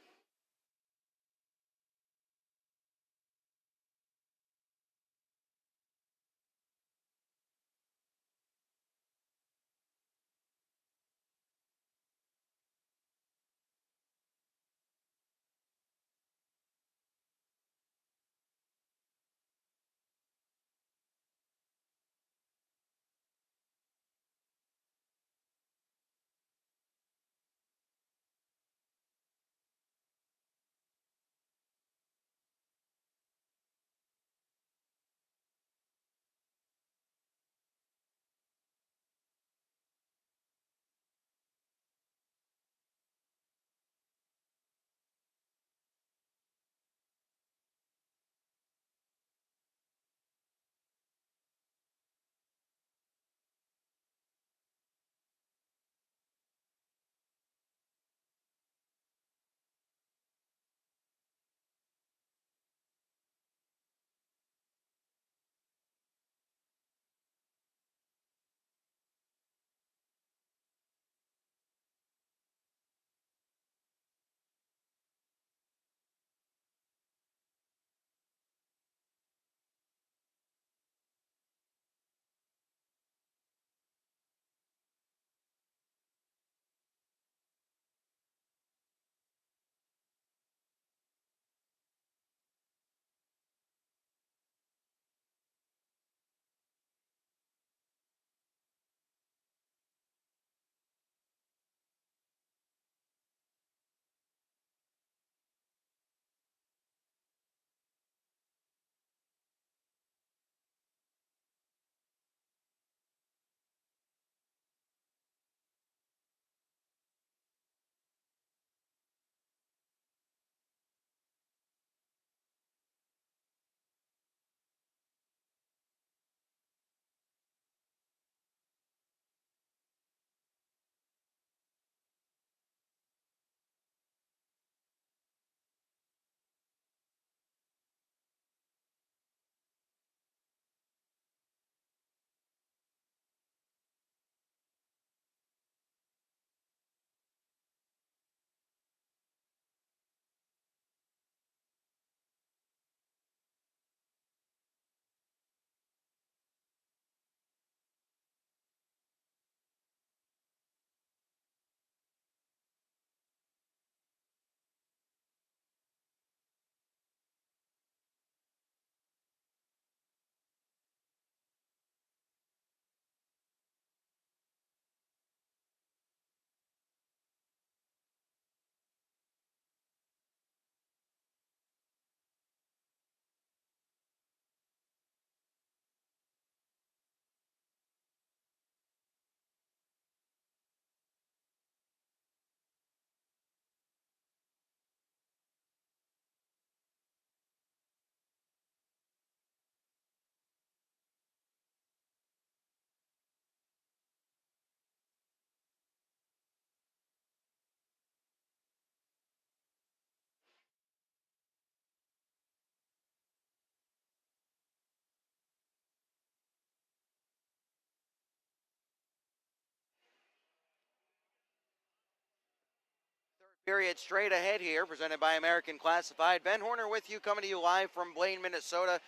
Period straight ahead here, presented by American Classified. Ben Horner with you, coming to you live from Blaine, Minnesota.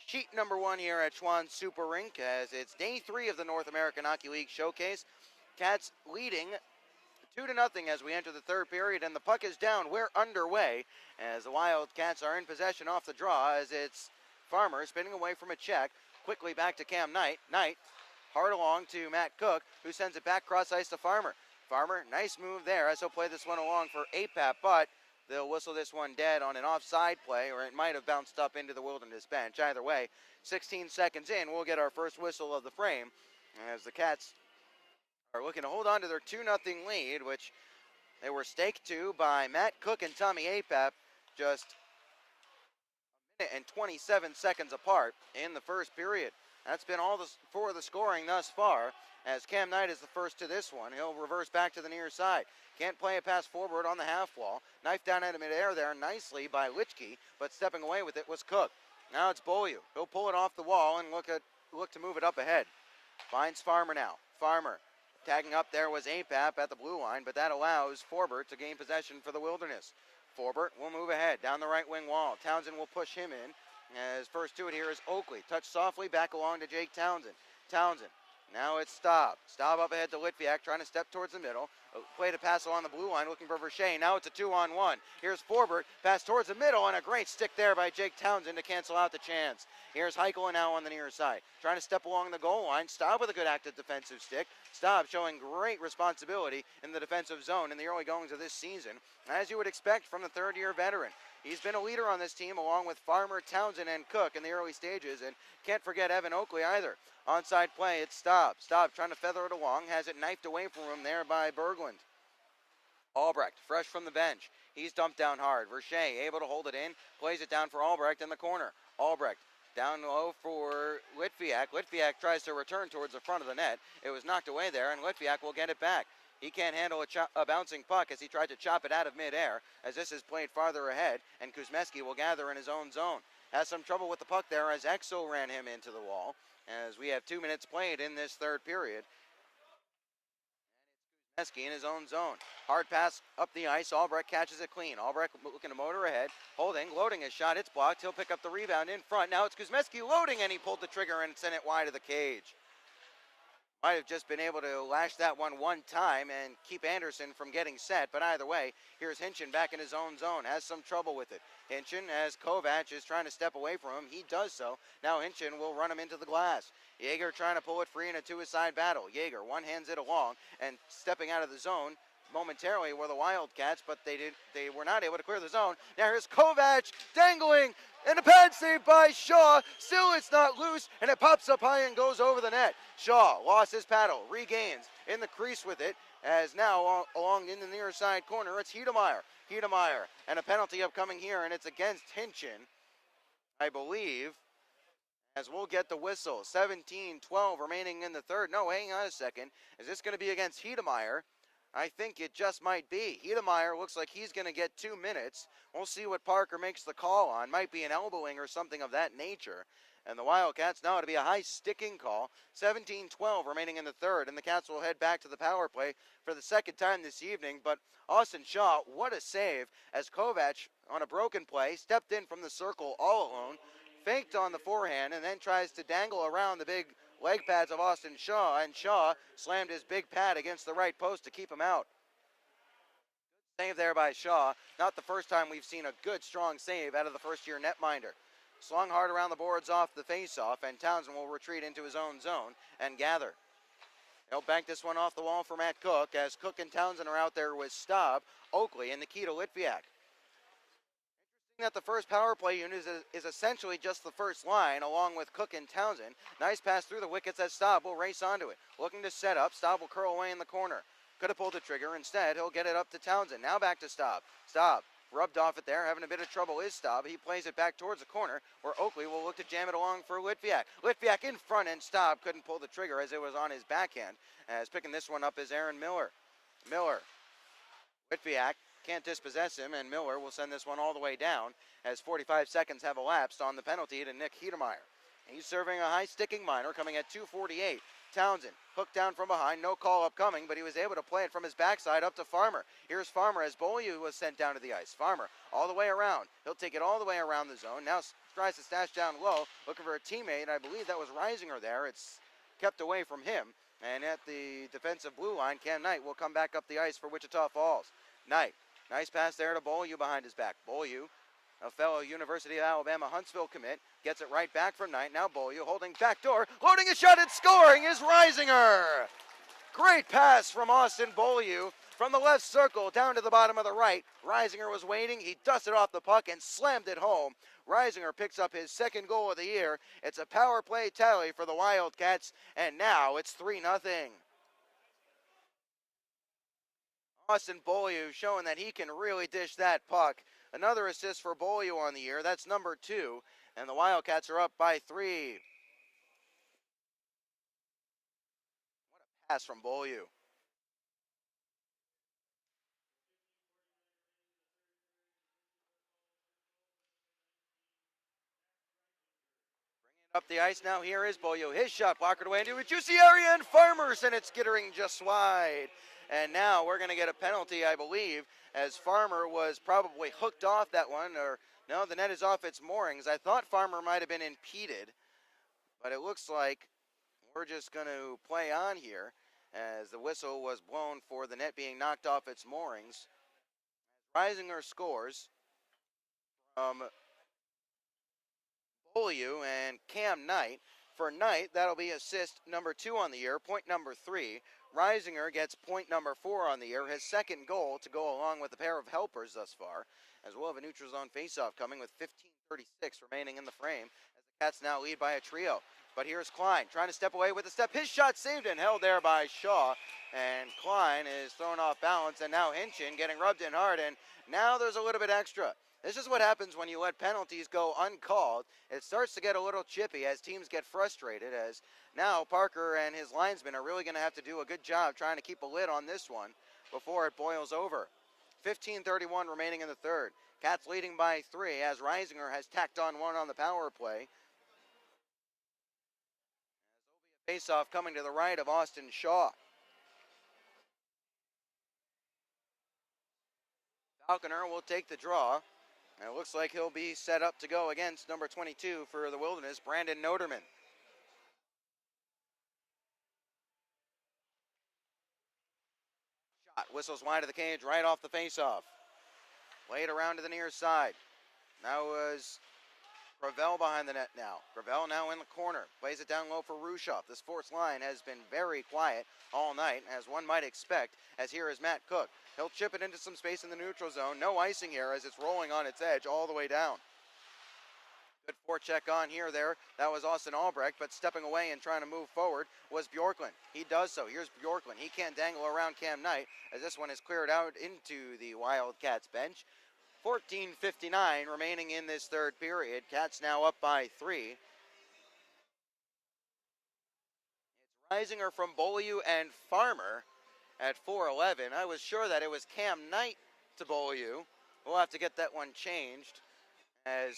Sheet number 1 here at Schwann Super Rink, as it's day 3 of the North American Hockey League Showcase. Cats leading 2-0 as we enter the third period, and the puck is down. We're underway as the Wildcats are in possession off the draw, as it's Farmer spinning away from a check. Quickly back to Cam Knight. Knight hard along to Matt Cook, who sends it back cross ice to Farmer. Farmer, nice move there as he'll play this one along for APAP, but they'll whistle this one dead on an offside play, or it might have bounced up into the Wilderness bench. Either way, 16 seconds in, we'll get our first whistle of the frame as the Cats are looking to hold on to their 2-0 lead, which they were staked to by Matt Cook and Tommy APAP just a minute and 27 seconds apart in the first period. That's been all for the scoring thus far, as Cam Knight is the first to this one. He'll reverse back to the near side. Can't play a pass forward on the half wall. Knife down into midair there nicely by Litchke, but stepping away with it was Cook. Now it's Beaulieu. He'll pull it off the wall and look to move it up ahead. Finds Farmer now. Farmer tagging up there was APAP at the blue line, but that allows Forbert to gain possession for the Wilderness. Forbert will move ahead down the right wing wall. Townsend will push him in. As first to it here is Oakley. Touch softly back along to Jake Townsend. Townsend. Now it's Staub. Staub up ahead to Litviak, trying to step towards the middle. Play to pass along the blue line, looking for Verche. Now it's a 2-on-1. Here's Forbert. Pass towards the middle, and a great stick there by Jake Townsend to cancel out the chance. Here's Heichel now on the near side. Trying to step along the goal line. Staub with a good active defensive stick. Staub showing great responsibility in the defensive zone in the early goings of this season, as you would expect from the third-year veteran. He's been a leader on this team, along with Farmer, Townsend, and Cook in the early stages, and can't forget Evan Oakley either. Onside play, it's Staub. Staub trying to feather it along, has it knifed away from him there by Berglund. Albrecht, fresh from the bench. He's dumped down hard. Verche able to hold it in, plays it down for Albrecht in the corner. Albrecht down low for Litviak. Litviak tries to return towards the front of the net. It was knocked away there, and Litviak will get it back. He can't handle a bouncing puck as he tried to chop it out of midair, as this is played farther ahead, and Kuzmeski will gather in his own zone. Has some trouble with the puck there as Exo ran him into the wall, as we have 2 minutes played in this third period. And it's Kuzmeski in his own zone. Hard pass up the ice. Albrecht catches it clean. Albrecht looking to motor ahead. Holding, loading his shot. It's blocked. He'll pick up the rebound in front. Now it's Kuzmeski loading, and he pulled the trigger and sent it wide of the cage. Might have just been able to lash that one time and keep Anderson from getting set, but either way, here's Hinchin back in his own zone, has some trouble with it. Hinchin, as Kovac is trying to step away from him, he does so. Now Hinchin will run him into the glass. Yeager trying to pull it free in a two-side battle. Yeager one-hands it along, and stepping out of the zone momentarily were the Wildcats, but they were not able to clear the zone. Now here's Kovac dangling, and a pad save by Shaw. Still it's not loose, and it pops up high and goes over the net. Shaw lost his paddle, regains in the crease with it, as now along in the near side corner, it's Hedemeyer. Hedemeyer, and a penalty upcoming here, and it's against Hinchin, I believe, as we'll get the whistle. 17-12 remaining in the third. No, hang on a second. Is this going to be against Hedemeyer? I think it just might be. Hedemeyer looks like he's going to get 2 minutes. We'll see what Parker makes the call on. Might be an elbowing or something of that nature. And the Wildcats now to be a high sticking call. 17-12 remaining in the third, and the Cats will head back to the power play for the second time this evening. But Austin Shaw, what a save, as Kovac on a broken play stepped in from the circle all alone, faked on the forehand, and then tries to dangle around the big leg pads of Austin Shaw, and Shaw slammed his big pad against the right post to keep him out. Save there by Shaw. Not the first time we've seen a good, strong save out of the first-year netminder. Slung hard around the boards off the face-off, and Townsend will retreat into his own zone and gather. He'll bank this one off the wall for Matt Cook, as Cook and Townsend are out there with Staub, Oakley, and Nikita Litviak. That the first power play unit is essentially just the first line, along with Cook and Townsend. Nice pass through the wickets as Staub will race onto it. Looking to set up, Staub will curl away in the corner. Could have pulled the trigger. Instead, he'll get it up to Townsend. Now back to Staub. Staub rubbed off it there, having a bit of trouble is Staub. He plays it back towards the corner, where Oakley will look to jam it along for Litviak. Litviak in front, and Staub couldn't pull the trigger as it was on his backhand. As picking this one up is Aaron Miller. Litviak can't dispossess him, and Miller will send this one all the way down as 45 seconds have elapsed on the penalty to Nick Hedemeyer. He's serving a high sticking minor, coming at 2:48 Townsend, hooked down from behind, no call up coming, but he was able to play it from his backside up to Farmer. Here's Farmer as Beaulieu was sent down to the ice. Farmer all the way around. He'll take it all the way around the zone. Now tries to stash down low, looking for a teammate. I believe that was Reisinger there. It's kept away from him. And at the defensive blue line, Cam Knight will come back up the ice for Wichita Falls. Knight, nice pass there to Beaulieu behind his back. Beaulieu, a fellow University of Alabama Huntsville commit, gets it right back from Knight. Now Beaulieu holding back door, loading a shot and scoring is Reisinger. Great pass from Austin Beaulieu from the left circle down to the bottom of the right. Reisinger was waiting. He dusted off the puck and slammed it home. Reisinger picks up his second goal of the year. It's a power play tally for the Wildcats, and now it's 3-0. Austin Beaulieu showing that he can really dish that puck. Another assist for Beaulieu on the year. That's number 2, and the Wildcats are up by 3. What a pass from Beaulieu. Up the ice now, here is Beaulieu. His shot blockered away into a juicy area, and Farmer sent it skittering just wide. And now we're going to get a penalty, I believe, as Farmer was probably hooked off that one. Or no, the net is off its moorings. I thought Farmer might have been impeded, but it looks like we're just going to play on here as the whistle was blown for the net being knocked off its moorings. Reisinger scores from Beaulieu and Cam Knight. For Knight, that'll be assist number 2 on the year, point number 3. Reisinger gets point number 4 on the year, his second goal to go along with a pair of helpers thus far, as we'll have a neutral zone faceoff coming with 15:36 remaining in the frame, as the Cats now lead by a trio. But here's Klein trying to step away with a step. His shot saved and held there by Shaw, and Klein is thrown off balance, and now Hinchin getting rubbed in hard, and now there's a little bit extra. This is what happens when you let penalties go uncalled. It starts to get a little chippy as teams get frustrated, as now Parker and his linesmen are really going to have to do a good job trying to keep a lid on this one before it boils over. 15:31 remaining in the third. Cats leading by 3 as Reisinger has tacked on 1 on the power play. Face-off coming to the right of Austin Shaw. Falconer will take the draw. And it looks like he'll be set up to go against number 22 for the Wilderness, Brandon Noterman. Shot whistles wide of the cage, right off the faceoff. Played around to the near side. Now was Gravel behind the net now. Gravel now in the corner. Plays it down low for Rushoff. This fourth line has been very quiet all night, as one might expect, as here is Matt Cook. He'll chip it into some space in the neutral zone. No icing here as it's rolling on its edge all the way down. Good forecheck on here there. That was Austin Albrecht, but stepping away and trying to move forward was Bjorklund. He does so. Here's Bjorklund. He can't dangle around Cam Knight as this one is cleared out into the Wildcats bench. 14:59 remaining in this third period. Cats now up by 3. It's Reisinger from Beaulieu and Farmer at 4:11. I was sure that it was Cam Knight to Beaulieu. We'll have to get that one changed, as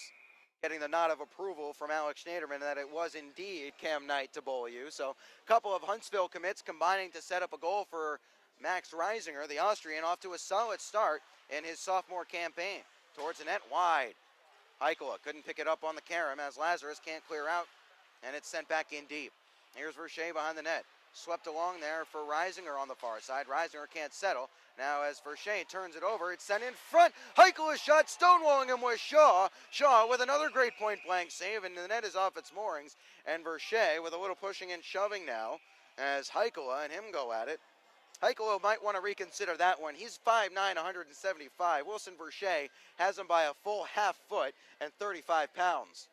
getting the nod of approval from Alex Schneiderman that it was indeed Cam Knight to Beaulieu. So a couple of Huntsville commits combining to set up a goal for Max Reisinger, the Austrian, off to a solid start in his sophomore campaign. Towards the net, wide. Heikola couldn't pick it up on the carom as Lazarus can't clear out, and it's sent back in deep. Here's Verche behind the net. Swept along there for Reisinger on the far side. Reisinger can't settle. Now as Verche turns it over, it's sent in front. Heikola shot, stonewalling him with Shaw. Shaw with another great point-blank save, and the net is off its moorings. And Verche with a little pushing and shoving now as Heikola and him go at it. Heikola might want to reconsider that one. He's 5'9", 175. Wilson Verche has him by a full half foot and 35 pounds.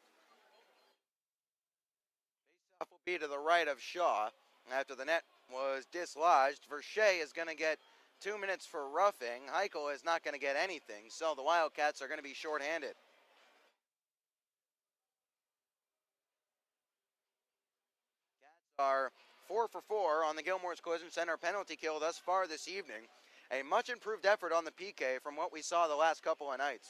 Faceoff will be to the right of Shaw. After the net was dislodged, Verche is going to get 2 minutes for roughing. Heikola is not going to get anything, so the Wildcats are going to be shorthanded. Cats are 4 for 4 on the Gilmore's Collision Center penalty kill thus far this evening. A much improved effort on the PK from what we saw the last couple of nights.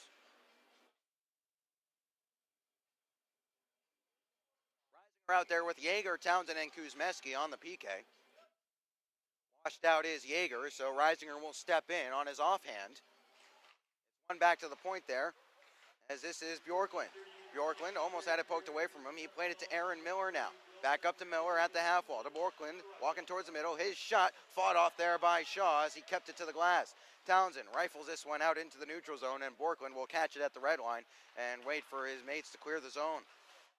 We're out there with Yeager, Townsend, and Kuzmeski on the PK. Washed out is Yeager, so Reisinger will step in on his offhand. One back to the point there, as this is Bjorklund. Bjorklund almost had it poked away from him. He played it to Aaron Miller now. Back up to Miller at the half wall. To Bjorklund, walking towards the middle. His shot fought off there by Shaw as he kept it to the glass. Townsend rifles this one out into the neutral zone, and Bjorklund will catch it at the red line and wait for his mates to clear the zone.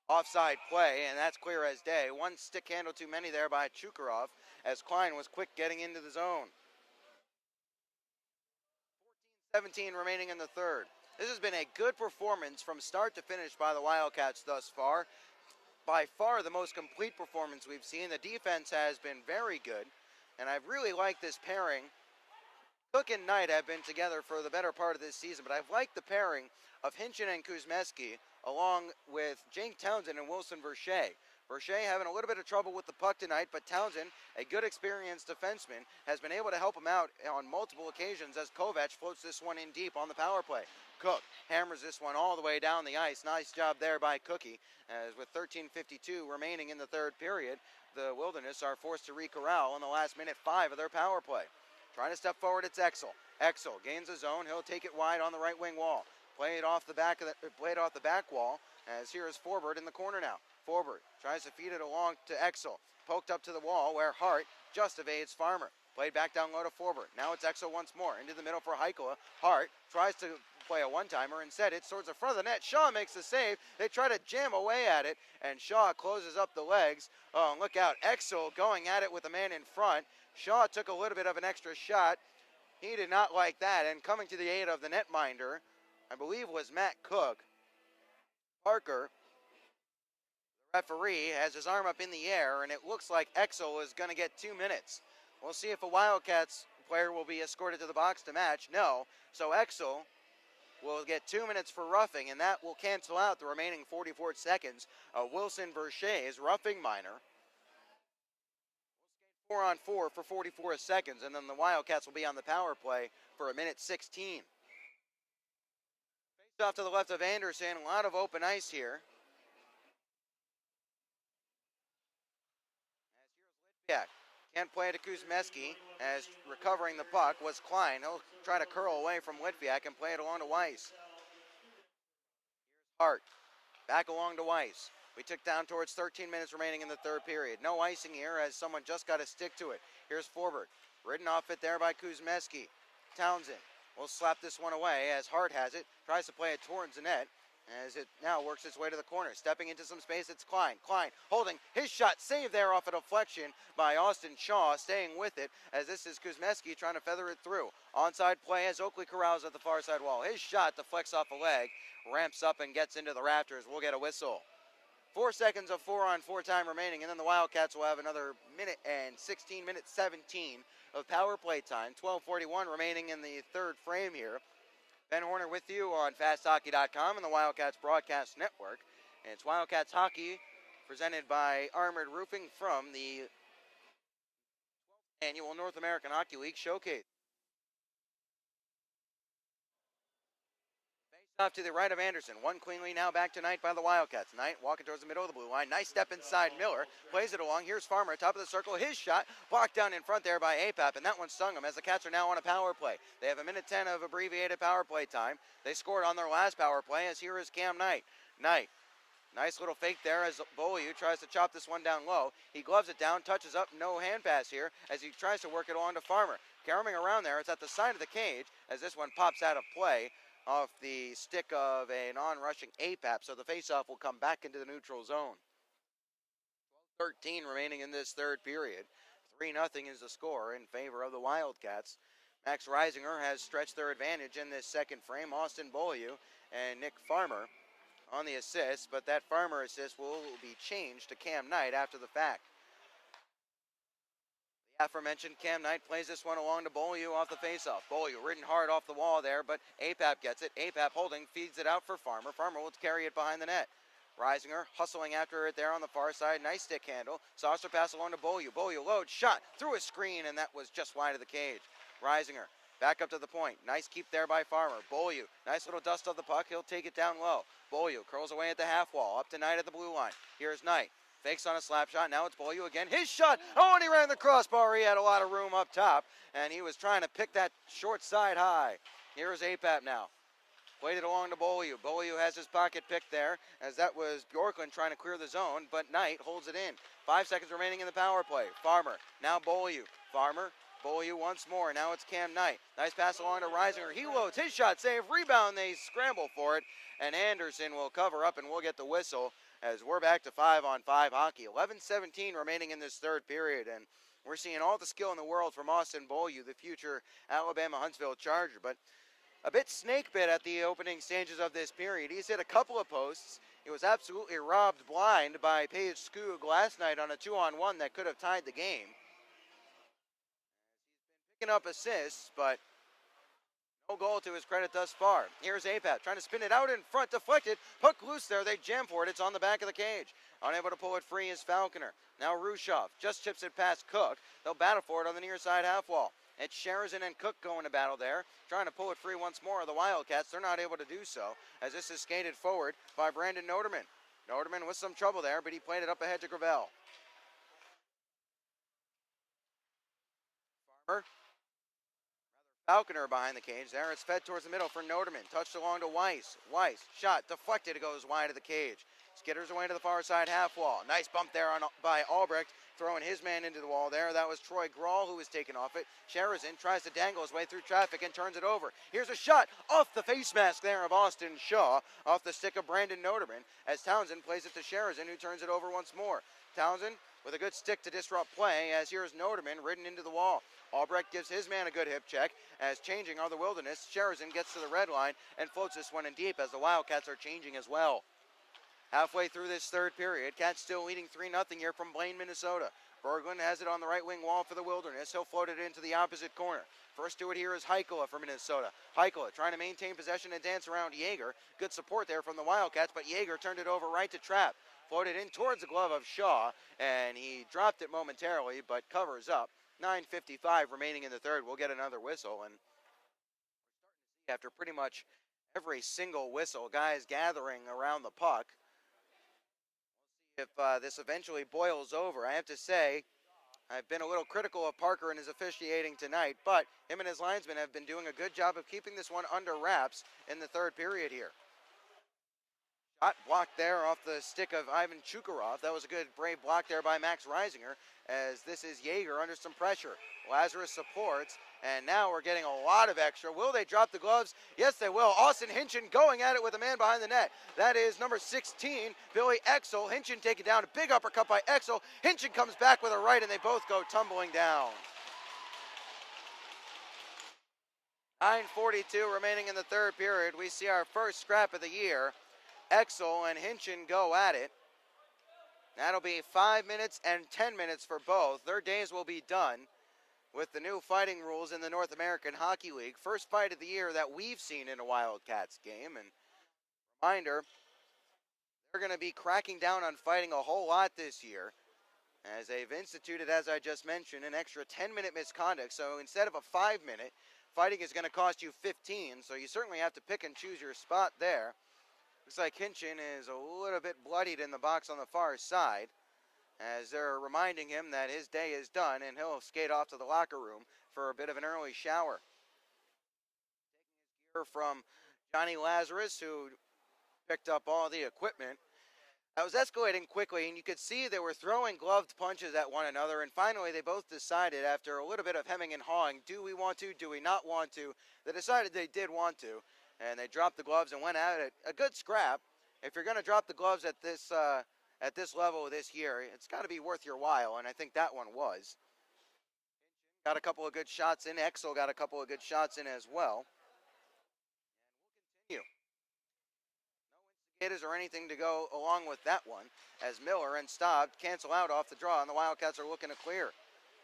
Offside play, and that's clear as day. One stick handle too many there by Chukarov, as Klein was quick getting into the zone. 14-17 remaining in the third. This has been a good performance from start to finish by the Wildcats thus far. By far the most complete performance we've seen. The defense has been very good, and I've really liked this pairing. Cook and Knight have been together for the better part of this season, but I've liked the pairing of Hinchin and Kuzmeski along with Jake Townsend and Wilson Verche. Verche having a little bit of trouble with the puck tonight, but Townsend, a good experienced defenseman, has been able to help him out on multiple occasions as Kovac floats this one in deep on the power play. Cook hammers this one all the way down the ice. Nice job there by Cookie, as with 13:52 remaining in the third period, the Wilderness are forced to recorral in the last minute 5 of their power play. Trying to step forward, it's Exel. Exel gains the zone. He'll take it wide on the right wing wall. Play it off the back wall, as here is Forbert in the corner now. Forbert tries to feed it along to Exel. Poked up to the wall where Hart just evades Farmer. Played back down low to Forbert. Now it's Exel once more. Into the middle for Heikola. Hart tries to play a one-timer. Instead, it's towards the front of the net. Shaw makes the save. They try to jam away at it, and Shaw closes up the legs. Oh, and look out. Exel going at it with a man in front. Shaw took a little bit of an extra shot. He did not like that, and coming to the aid of the netminder, I believe was Matt Cook. Parker, the referee, has his arm up in the air, and it looks like Exel is going to get 2 minutes. We'll see if a Wildcats player will be escorted to the box to match. No, so Exel will get 2 minutes for roughing, and that will cancel out the remaining 44 seconds of Wilson Verche's roughing minor. 4-on-4 for 44 seconds, and then the Wildcats will be on the power play for 1:16. Face off to the left of Anderson, a lot of open ice here. Yeah, can't play to Kuzmeski, as recovering the puck was Klein. He'll try to curl away from Litviak and play it along to Weiss. Here's Hart, back along to Weiss. We took down towards 13 minutes remaining in the third period. No icing here, as someone just got to stick to it. Here's Forbert, ridden off it there by Kuzmeski. Townsend will slap this one away as Hart has it, tries to play it towards the net, as it now works its way to the corner. Stepping into some space, it's Klein. Klein holding his shot, saved there off a deflection by Austin Shaw, staying with it, as this is Kuzmeski trying to feather it through. Onside play as Oakley corrals at the far side wall. His shot deflects off a leg, ramps up and gets into the rafters. We'll get a whistle. 4 seconds of 4-on-4 time remaining, and then the Wildcats will have another minute 17 of power play time. 12:41 remaining in the third frame here. Ben Horner with you on FastHockey.com and the Wildcats Broadcast Network. And it's Wildcats Hockey presented by Armored Roofing from the 12th Annual North American Hockey League Showcase. Off to the right of Anderson. One cleanly now back tonight by the Wildcats. Knight walking towards the middle of the blue line. Nice step inside Miller. Plays it along. Here's Farmer, top of the circle. His shot blocked down in front there by APAP, and that one stung him as the Cats are now on a power play. They have 1:10 of abbreviated power play time. They scored on their last power play, as here is Cam Knight. Knight, nice little fake there as Beaulieu tries to chop this one down low. He gloves it down, touches up, no hand pass here as he tries to work it along to Farmer. Caroming around there, it's at the side of the cage as this one pops out of play off the stick of a non-rushing APAP, so the faceoff will come back into the neutral zone. 12:13 remaining in this third period. 3-0 is the score in favor of the Wildcats. Max Reisinger has stretched their advantage in this second frame. Austin Beaulieu and Nick Farmer on the assist, but that Farmer assist will be changed to Cam Knight after the fact. The aforementioned Cam Knight plays this one along to Beaulieu off the faceoff. Beaulieu ridden hard off the wall there, but APAP gets it. APAP holding, feeds it out for Farmer. Farmer will carry it behind the net. Reisinger hustling after it there on the far side. Nice stick handle. Saucer pass along to Beaulieu. Beaulieu loads, shot through a screen, and that was just wide of the cage. Reisinger back up to the point. Nice keep there by Farmer. Beaulieu, nice little dust of the puck. He'll take it down low. Beaulieu curls away at the half wall. Up to Knight at the blue line. Here's Knight. fakes on a slap shot. Now it's Beaulieu again. His shot. Oh, and he ran the crossbar. He had a lot of room up top, and he was trying to pick that short side high. Here's Apap now. Played it along to Beaulieu. Beaulieu has his pocket picked there, as that was Bjorklund trying to clear the zone, but Knight holds it in. 5 seconds remaining in the power play. Farmer, now Beaulieu. Farmer, Beaulieu once more. Now it's Cam Knight. Nice pass along to Reisinger. He loads his shot, save, rebound. They scramble for it, and Anderson will cover up, and we'll get the whistle as we're back to 5-on-5 hockey. 11:17 remaining in this third period, and we're seeing all the skill in the world from Austin Beaulieu, the future Alabama Huntsville Charger, but a bit snake bit at the opening stages of this period. He's hit a couple of posts. He was absolutely robbed blind by Paige Skoog last night on a 2-on-1 that could have tied the game. Picking up assists, but no goal to his credit thus far. Here's Apap trying to spin it out in front, deflected, puck loose there. They jam for it. It's on the back of the cage. Unable to pull it free is Falconer. Now Rushoff just chips it past Cook. They'll battle for it on the near side half wall. It's Sherazin and Cook going to battle there, trying to pull it free once more. The Wildcats, they're not able to do so, as this is skated forward by Brandon Noterman. Noterman with some trouble there, but he played it up ahead to Gravel. Farmer. Falconer behind the cage there. It's fed towards the middle for Noterman. Touched along to Weiss. Weiss, shot, deflected. It goes wide of the cage. Skitters away to the far side half wall. Nice bump there by Albrecht, throwing his man into the wall there. That was Troy Grawl who was taken off it. Sherazin tries to dangle his way through traffic and turns it over. Here's a shot off the face mask there of Austin Shaw, off the stick of Brandon Noterman, as Townsend plays it to Sherazin, who turns it over once more. Townsend with a good stick to disrupt play, as here's Noterman ridden into the wall. Albrecht gives his man a good hip check, as changing are the Wilderness. Sherazin gets to the red line and floats this one in deep, as the Wildcats are changing as well. Halfway through this third period, Cats still leading 3-0 here from Blaine, Minnesota. Berglund has it on the right wing wall for the Wilderness. He'll float it into the opposite corner. First to it here is Heikola for Minnesota. Heikola trying to maintain possession and dance around Yeager. Good support there from the Wildcats, but Yeager turned it over right to Trapp. Floated in towards the glove of Shaw, and he dropped it momentarily, but covers up. 9:55 remaining in the third. We'll get another whistle, and after pretty much every single whistle, guys gathering around the puck. If this eventually boils over, I have to say, I've been a little critical of Parker and his officiating tonight, but him and his linesmen have been doing a good job of keeping this one under wraps in the third period here. Shot blocked there off the stick of Ivan Chukarov. That was a good brave block there by Max Reisinger, as this is Yeager under some pressure. Lazarus supports, and now we're getting a lot of extra. Will they drop the gloves? Yes, they will. Austin Hinchin going at it with a man behind the net. That is number 16, Billy Exel. Hinchin taken down. A big uppercut by Exel. Hinchin comes back with a right, and they both go tumbling down. 9:42 remaining in the third period. We see our first scrap of the year. Exel and Hinchin go at it. That'll be 5 minutes and 10 minutes for both. Their days will be done with the new fighting rules in the North American Hockey League. First fight of the year that we've seen in a Wildcats game. And reminder, they're going to be cracking down on fighting a whole lot this year, as they've instituted, as I just mentioned, an extra 10-minute misconduct. So instead of a 5-minute, fighting is going to cost you 15. So you certainly have to pick and choose your spot there. Looks like Hinchin is a little bit bloodied in the box on the far side, as they're reminding him that his day is done and he'll skate off to the locker room for a bit of an early shower. Taking his gear from Johnny Lazarus, who picked up all the equipment. That was escalating quickly, and you could see they were throwing gloved punches at one another, and finally they both decided, after a little bit of hemming and hawing, do we want to, do we not want to? They decided they did want to, and they dropped the gloves and went at it. A good scrap. If you're going to drop the gloves at this level this year, it's got to be worth your while, and I think that one was. Got a couple of good shots in. Exel got a couple of good shots in as well. And we'll continue. No instigators or anything to go along with that one, as Miller and Staub cancel out off the draw, and the Wildcats are looking to clear.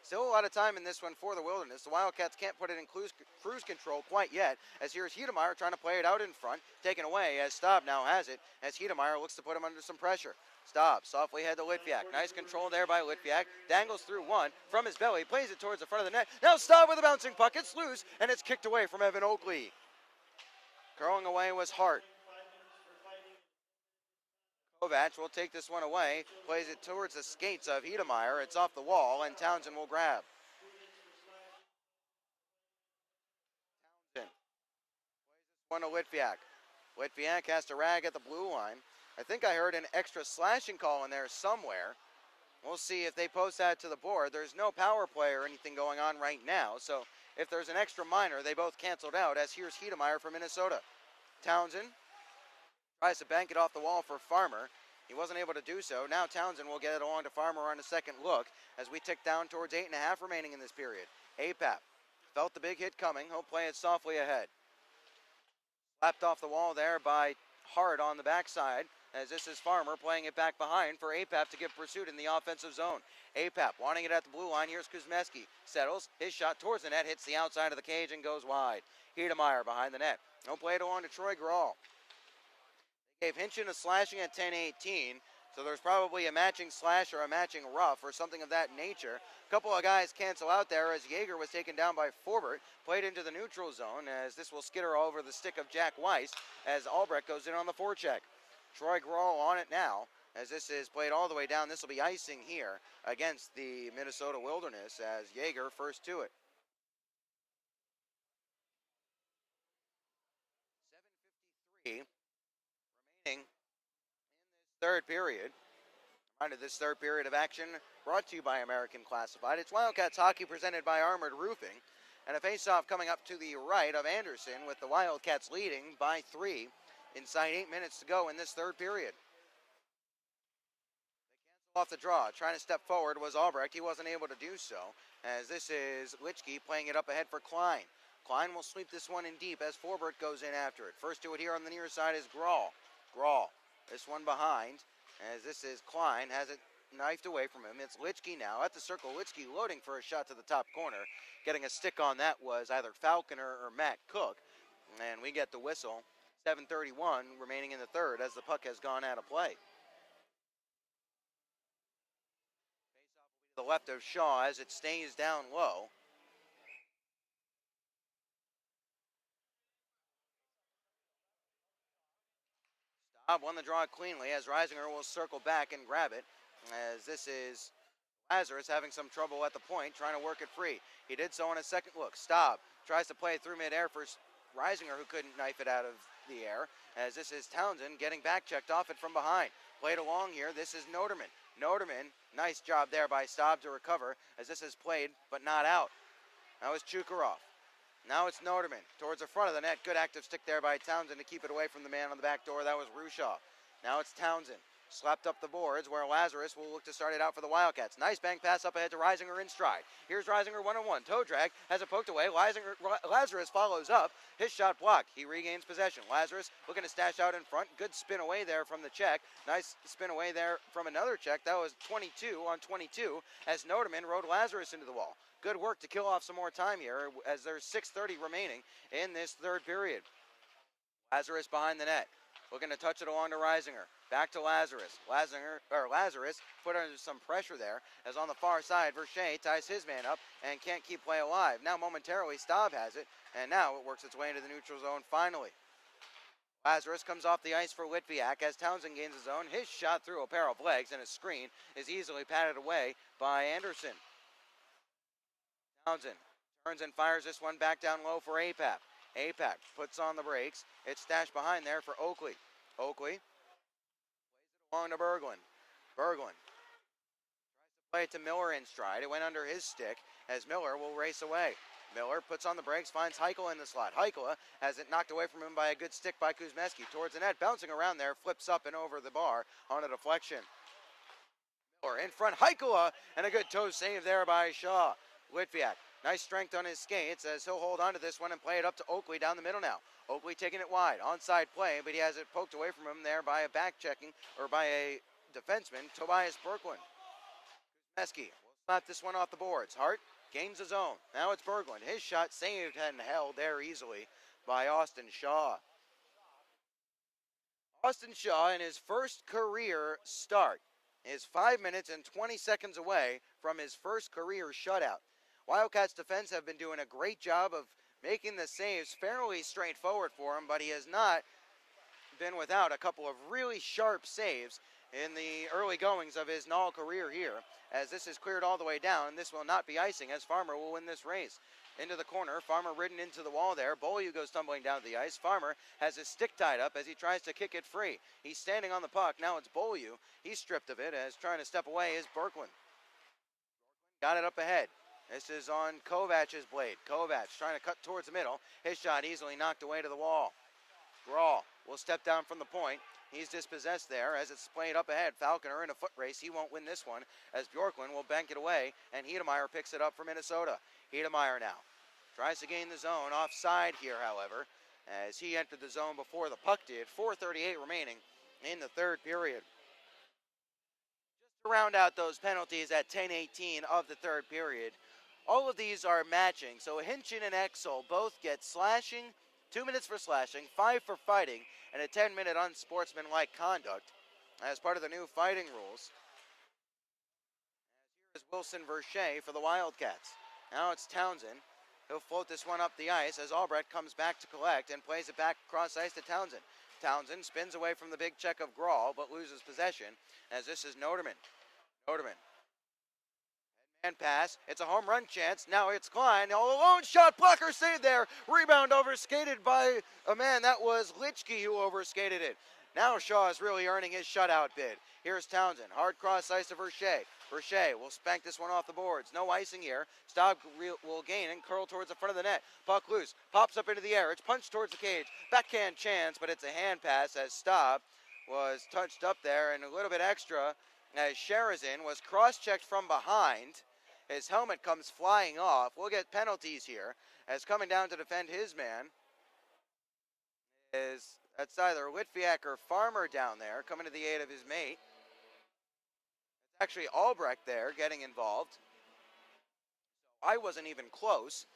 Still a lot of time in this one for the Wilderness. The Wildcats can't put it in cruise control quite yet, as here's Hedemeyer trying to play it out in front, taken away as Staub now has it, as Hedemeyer looks to put him under some pressure. Staub softly head to Litviak. Nice control there by Litviak. Dangles through one from his belly, plays it towards the front of the net. Now Staub with a bouncing puck. It's loose, and it's kicked away from Evan Oakley. Curling away was Hart. Kovac will take this one away, plays it towards the skates of Hedemeyer. It's off the wall, and Townsend will grab. Townsend plays this one to Litviak. Litviak has to rag at the blue line. I think I heard an extra slashing call in there somewhere. We'll see if they post that to the board. There's no power play or anything going on right now, so if there's an extra minor, they both canceled out, as here's Hedemeyer from Minnesota. Townsend tries to bank it off the wall for Farmer. He wasn't able to do so. Now Townsend will get it along to Farmer on a second look as we tick down towards 8.5 remaining in this period. Apap felt the big hit coming. He'll play it softly ahead. Slapped off the wall there by Hart on the backside, as this is Farmer playing it back behind for Apap to give pursuit in the offensive zone. Apap wanting it at the blue line. Here's Kuzmeski. Settles. His shot towards the net, hits the outside of the cage and goes wide. Hedemeyer behind the net. He'll play it along to Troy Grawl. They gave Hinchin a slashing at 10-18, so there's probably a matching slash or a matching rough or something of that nature. A couple of guys cancel out there as Yeager was taken down by Forbert, played into the neutral zone, as this will skitter all over the stick of Jack Weiss as Albrecht goes in on the forecheck. Troy Grawl on it now, as this is played all the way down. This will be icing here against the Minnesota Wilderness as Yeager first to it. 7:53 remaining in this third period. Reminder, this third period of action brought to you by American Classified. It's Wildcats hockey presented by Armored Roofing. And a face-off coming up to the right of Anderson, with the Wildcats leading by 3 inside 8 minutes to go in this third period. They cancel off the draw. Trying to step forward was Albrecht. He wasn't able to do so, as this is Litchke playing it up ahead for Klein. Klein will sweep this one in deep as Forbert goes in after it. First to it here on the near side is Grawl. Grawl, this one behind, as this is Klein, has it knifed away from him. It's Litchke now at the circle. Litchke loading for a shot to the top corner. Getting a stick on that was either Falconer or Matt Cook, and we get the whistle. 7:31 remaining in the third as the puck has gone out of play. Face-off will be to the left of Shaw as it stays down low. Staub won the draw cleanly as Reisinger will circle back and grab it, as this is Lazarus having some trouble at the point, trying to work it free. He did so on a second look. Staub tries to play it through midair for Reisinger, who couldn't knife it out of the air, as this is Townsend getting back checked off it from behind. Played along here. This is Noterman. Noterman, nice job there by Staub to recover, as this is played but not out. Now it's Chukarov. Now it's Noterman towards the front of the net. Good active stick there by Townsend to keep it away from the man on the back door. That was Rushaw. Now it's Townsend. Slapped up the boards where Lazarus will look to start it out for the Wildcats. Nice bank pass up ahead to Reisinger in stride. Here's Reisinger one-on-one. Toe drag, has it poked away. Lazarus follows up. His shot blocked. He regains possession. Lazarus looking to stash out in front. Good spin away there from the check. Nice spin away there from another check. That was 22 on 22 as Noterman rode Lazarus into the wall. Good work to kill off some more time here as there's 6:30 remaining in this third period. Lazarus behind the net. Looking to touch it along to Reisinger. Back to Lazarus. Lazarus put under some pressure there, as on the far side, Verche ties his man up and can't keep play alive. Now momentarily, Staub has it, and now it works its way into the neutral zone finally. Lazarus comes off the ice for Litviak as Townsend gains his own. His shot through a pair of legs, and a screen is easily patted away by Anderson. Townsend turns and fires this one back down low for Apap. Apap puts on the brakes. It's stashed behind there for Oakley. Oakley plays it along to Berglund. Berglund tries to play it to Miller in stride. It went under his stick as Miller will race away. Miller puts on the brakes, finds Heikkila in the slot. Heikkila has it knocked away from him by a good stick by Kuzmeski. Towards the net, bouncing around there, flips up and over the bar on a deflection. Miller in front, Heikkila, and a good toe save there by Shaw. Litviak, nice strength on his skates as he'll hold on to this one and play it up to Oakley down the middle now. Oakley taking it wide, onside play, but he has it poked away from him there by a back checking, or by a defenseman, Tobias Berglund. Kuzmeski will slap this one off the boards. Hart gains his own. Now it's Berglund. His shot saved and held there easily by Austin Shaw. Austin Shaw in his first career start is 5 minutes and 20 seconds away from his first career shutout. Wildcats defense have been doing a great job of making the saves fairly straightforward for him, but he has not been without a couple of really sharp saves, in the early goings of his Null career here, as this is cleared all the way down. This will not be icing, as Farmer will win this race. Into the corner, Farmer ridden into the wall there. Beaulieu goes tumbling down to the ice. Farmer has his stick tied up as he tries to kick it free. He's standing on the puck. Now it's Beaulieu. He's stripped of it as trying to step away is Berkland. Got it up ahead. This is on Kovac's blade. Kovac trying to cut towards the middle. His shot easily knocked away to the wall. Grawl will step down from the point. He's dispossessed there as it's played up ahead. Falconer in a foot race. He won't win this one as Bjorklund will bank it away, and Hedemeyer picks it up for Minnesota. Hedemeyer now tries to gain the zone. Offside here, however, as he entered the zone before the puck did. 4:38 remaining in the third period. Just to round out those penalties at 10:18 of the third period, all of these are matching. So Hinchin and Exel both get slashing, 2 minutes for slashing, 5 for fighting, and a 10-minute unsportsmanlike conduct as part of the new fighting rules. As here is Wilson Verche for the Wildcats. Now it's Townsend. He'll float this one up the ice as Albrecht comes back to collect and plays it back across ice to Townsend. Townsend spins away from the big check of Grawl, but loses possession as this is Noterman. Noterman. And pass. It's a home run chance. Now it's Klein. All alone shot. Blocker saved there. Rebound overskated by a man. That was Litschke who overskated it. Now Shaw is really earning his shutout bid. Here's Townsend. Hard cross ice to Verche. Verche will spank this one off the boards. No icing here. Staub will gain and curl towards the front of the net. Puck loose. Pops up into the air. It's punched towards the cage. Backhand chance, but it's a hand pass as Staub was touched up there and a little bit extra as Sherazin was cross-checked from behind. His helmet comes flying off. We'll get penalties here as coming down to defend his man is that's either Litviak or Farmer down there coming to the aid of his mate. It's actually Albrecht there getting involved. I wasn't even close.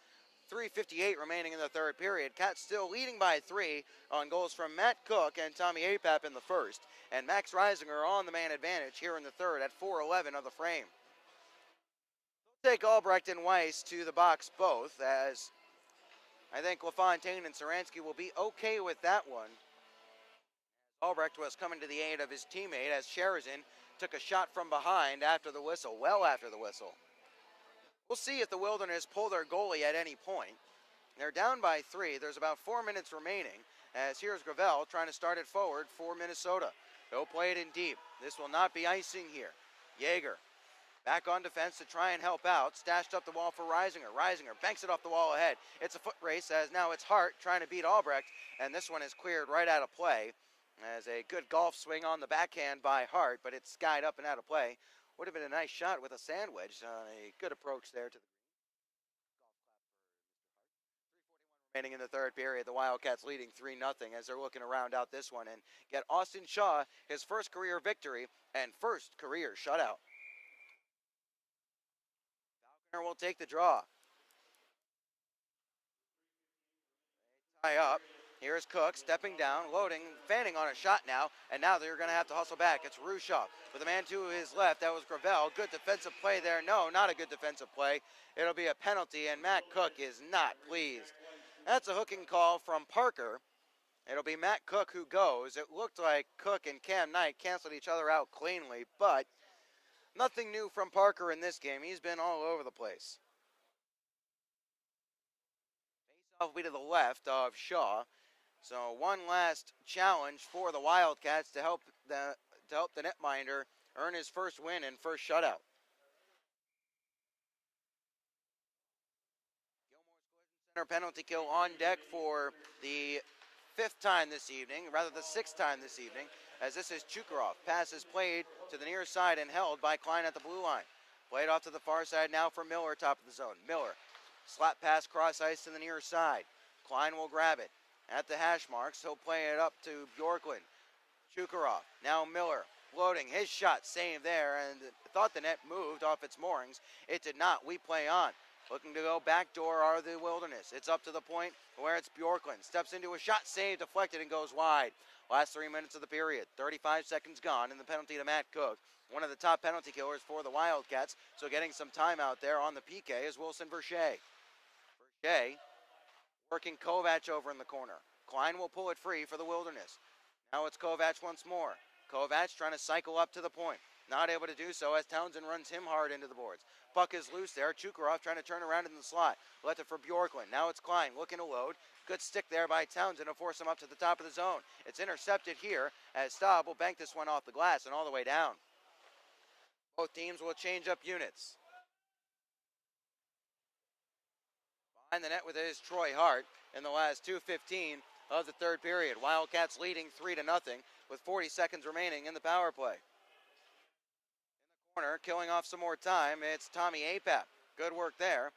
3:58 remaining in the third period. Cats still leading by 3 on goals from Matt Cook and Tommy Apap in the first. And Max Reisinger on the man advantage here in the third at 4:11 of the frame. Take Albrecht and Weiss to the box both, as I think LaFontaine and Saransky will be okay with that one. Albrecht was coming to the aid of his teammate as Sherazin took a shot from behind after the whistle, well after the whistle. We'll see if the Wilderness pull their goalie at any point. They're down by 3. There's about 4 minutes remaining, as here's Gravel trying to start it forward for Minnesota. They'll play it in deep. This will not be icing here. Yeager back on defense to try and help out. Stashed up the wall for Reisinger. Reisinger banks it off the wall ahead. It's a foot race as now it's Hart trying to beat Albrecht, and this one is cleared right out of play. As a good golf swing on the backhand by Hart, but it's skied up and out of play. Would have been a nice shot with a sandwich. A good approach there to the remaining in the third period. The Wildcats leading 3-0 as they're looking to round out this one and get Austin Shaw his first career victory and first career shutout. Falconer will take the draw. They tie up. Here's Cook stepping down, loading, fanning on a shot now, and now they're going to have to hustle back. It's Rushoff with a man to his left. That was Gravel. Good defensive play there. No, not a good defensive play. It'll be a penalty, and Matt Cook is not pleased. That's a hooking call from Parker. It'll be Matt Cook who goes. It looked like Cook and Cam Knight canceled each other out cleanly, but nothing new from Parker in this game. He's been all over the place. Face-off will be to the left of Shaw. So one last challenge for the Wildcats to help the netminder earn his first win and first shutout. Gilmore's collision center penalty kill on deck for the 5th time this evening, rather the 6th time this evening, as this is Chukarov. Pass is played to the near side and held by Klein at the blue line. Played off to the far side now for Miller, top of the zone. Miller, slap pass cross ice to the near side. Klein will grab it. At the hash marks, he'll play it up to Bjorklund. Chukarov, now Miller, floating, his shot saved there, and thought the net moved off its moorings. It did not. We play on. Looking to go backdoor are the Wilderness. It's up to the point where it's Bjorklund. Steps into a shot, saved, deflected, and goes wide. Last 3 minutes of the period. 35 seconds gone, and the penalty to Matt Cook. One of the top penalty killers for the Wildcats, so getting some time out there on the PK is Wilson Verche. Verche working Kovac over in the corner. Klein will pull it free for the Wilderness. Now it's Kovac once more. Kovacs trying to cycle up to the point. Not able to do so as Townsend runs him hard into the boards. Puck is loose there. Chukarov trying to turn around in the slot. Left it for Bjorklund. Now it's Klein looking to load. Good stick there by Townsend to force him up to the top of the zone. It's intercepted here as Staub will bank this one off the glass and all the way down. Both teams will change up units. Behind the net with it is Troy Hart in the last 2:15 of the third period. Wildcats leading 3-0 with 40 seconds remaining in the power play. In the corner, killing off some more time, it's Tommy Apap. Good work there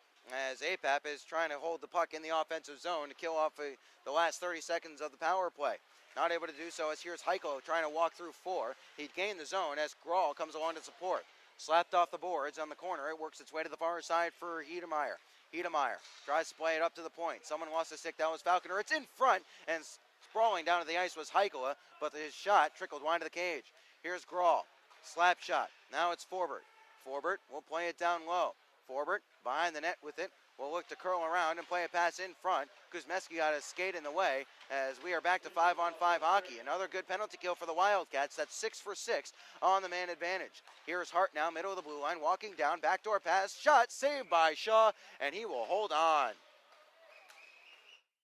as Apap is trying to hold the puck in the offensive zone to kill off the last 30 seconds of the power play. Not able to do so as here's Heiko trying to walk through 4. He'd gained the zone as Grawl comes along to support. Slapped off the boards on the corner. It works its way to the far side for Hedemeyer. Hedemeyer tries to play it up to the point. Someone lost the stick. That was Falconer. It's in front, and sprawling down to the ice was Heikola, but his shot trickled wide to the cage. Here's Grawl. Slap shot. Now it's Forbert. Forbert will play it down low. Forbert behind the net with it. Will look to curl around and play a pass in front. Kuzmeski got a skate in the way as we are back to 5-on-5 hockey. Another good penalty kill for the Wildcats. That's 6 for 6 on the man advantage. Here's Hart now, middle of the blue line, walking down, backdoor pass, shot, saved by Shaw, and he will hold on.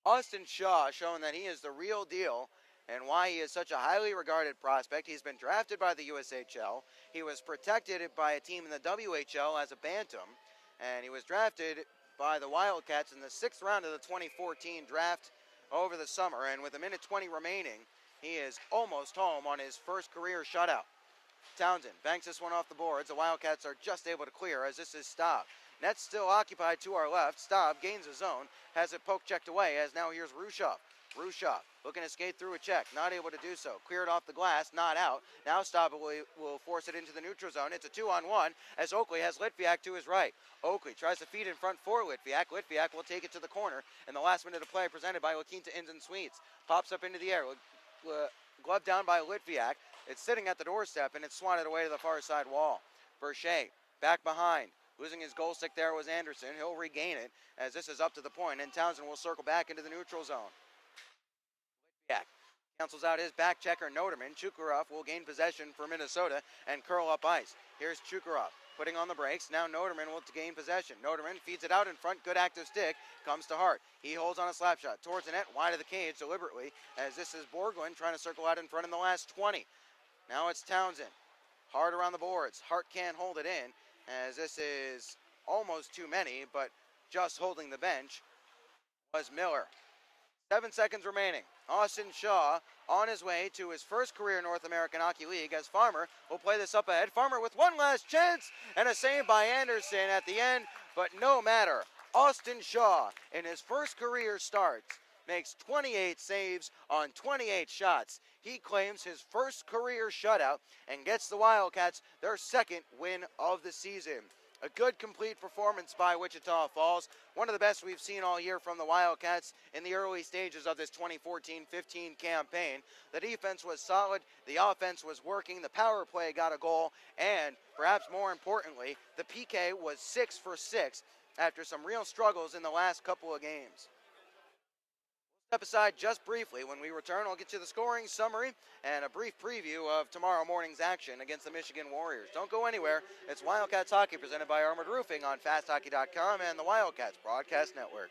Austin Shaw showing that he is the real deal and why he is such a highly regarded prospect. He's been drafted by the USHL. He was protected by a team in the WHL as a bantam, and he was drafted by the Wildcats in the 6th round of the 2014 draft over the summer, and with a minute 20 remaining, he is almost home on his first career shutout. Townsend banks this one off the boards. The Wildcats are just able to clear as this is Staub. Net's still occupied to our left. Staub gains his zone, has it poke checked away as now here's Rushoff. Rushoff looking to skate through a check, not able to do so. Cleared off the glass, not out. Now Staub will force it into the neutral zone. It's a 2-on-1 as Oakley has Litviak to his right. Oakley tries to feed in front for Litviak. Litviak will take it to the corner in the last minute of play presented by La Quinta Inns and Suites. Pops up into the air. Glove down by Litviak. It's sitting at the doorstep and it's swatted away to the far side wall. Berchet back behind. Losing his goal stick there was Anderson. He'll regain it as this is up to the point, and Townsend will circle back into the neutral zone. Litviak cancels out his back checker, Noterman. Chukarov will gain possession for Minnesota and curl up ice. Here's Chukarov putting on the brakes. Now Noterman will gain possession. Noterman feeds it out in front. Good active stick. Comes to Hart. He holds on a slap shot towards the net, wide of the cage deliberately, as this is Borglund trying to circle out in front in the last 20. Now it's Townsend. Hard around the boards. Hart can't hold it in, as this is almost too many, but just holding the bench was Miller. 7 seconds remaining. Austin Shaw on his way to his first career North American Hockey League as Farmer will play this up ahead. Farmer with one last chance and a save by Anderson at the end, but no matter. Austin Shaw in his first career start makes 28 saves on 28 shots. He claims his first career shutout and gets the Wildcats their second win of the season. A good complete performance by Wichita Falls. One of the best we've seen all year from the Wildcats in the early stages of this 2014-15 campaign. The defense was solid, the offense was working, the power play got a goal, and perhaps more importantly, the PK was 6 for 6 after some real struggles in the last couple of games. Step aside just briefly. When we return, I'll get you the scoring summary and a brief preview of tomorrow morning's action against the Michigan Warriors. Don't go anywhere. It's Wildcats Hockey presented by Armored Roofing on FastHockey.com and the Wildcats Broadcast Network.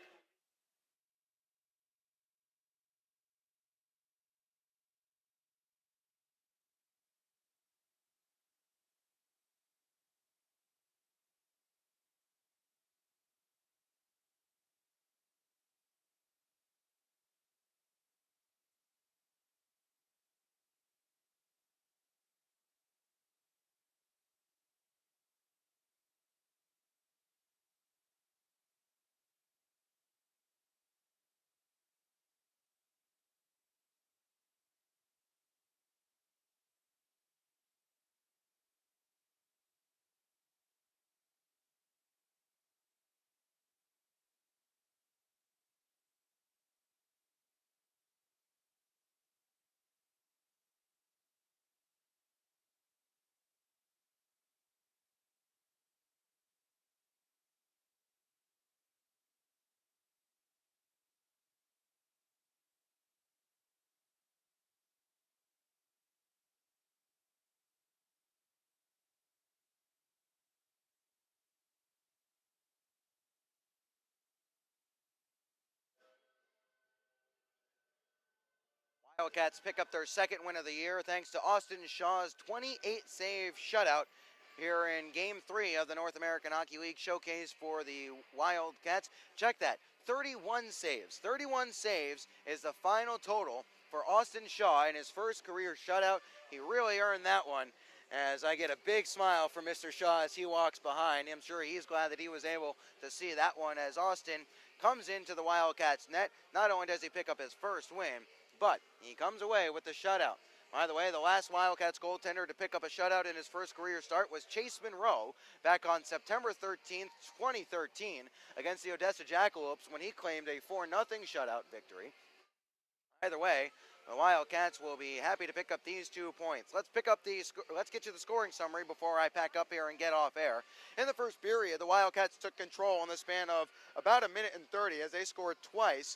Wildcats pick up their second win of the year thanks to Austin Shaw's 28-save shutout here in Game 3 of the North American Hockey League Showcase for the Wildcats. Check that, 31 saves. 31 saves is the final total for Austin Shaw in his first career shutout. He really earned that one, as I get a big smile from Mr. Shaw as he walks behind. I'm sure he's glad that he was able to see that one as Austin comes into the Wildcats net. Not only does he pick up his first win, but he comes away with the shutout. By the way, the last Wildcats goaltender to pick up a shutout in his first career start was Chase Monroe back on September 13th, 2013 against the Odessa Jackalopes when he claimed a 4-0 shutout victory. Either way, the Wildcats will be happy to pick up these 2 points. Let's get you the scoring summary before I pack up here and get off air. In the first period, the Wildcats took control in the span of about 1:30 as they scored twice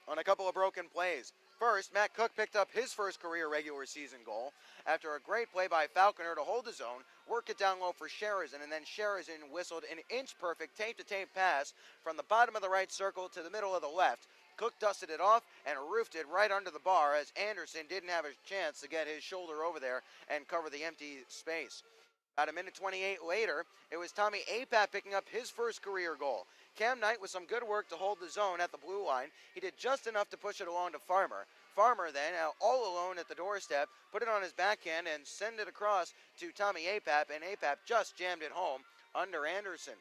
on a couple of broken plays. First, Matt Cook picked up his first career regular season goal after a great play by Falconer to hold his own, work it down low for Sherazin, and then Sherazin whistled an inch-perfect tape-to-tape pass from the bottom of the right circle to the middle of the left. Cook dusted it off and roofed it right under the bar as Anderson didn't have a chance to get his shoulder over there and cover the empty space. About 1:28 later, it was Tommy Apap picking up his first career goal. Cam Knight, with some good work to hold the zone at the blue line, he did just enough to push it along to Farmer. Farmer then, all alone at the doorstep, put it on his backhand and sent it across to Tommy Apap, and Apap just jammed it home under Anderson.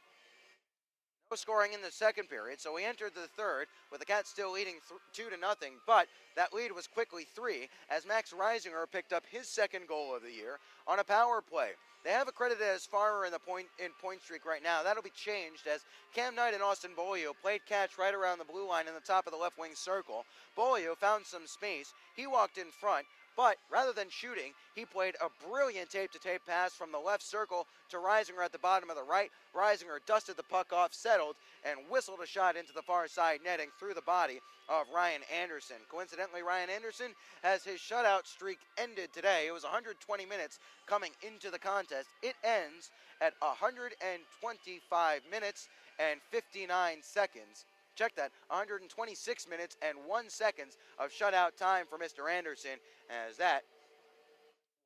No scoring in the second period, so we entered the third with the Cats still leading 2-0, but that lead was quickly 3 as Max Reisinger picked up his second goal of the year on a power play. They have it credited as Farmer in the point streak right now. That'll be changed as Cam Knight and Austin Beaulieu played catch right around the blue line in the top of the left wing circle. Beaulieu found some space. He walked in front, but rather than shooting, he played a brilliant tape-to-tape pass from the left circle to Reisinger at the bottom of the right. Reisinger dusted the puck off, settled, and whistled a shot into the far side netting through the body of Ryan Anderson. Coincidentally, Ryan Anderson has his shutout streak ended today. It was 120 minutes coming into the contest. It ends at 125 minutes and 59 seconds. Check that, 126 minutes and 1 second of shutout time for Mr. Anderson, as that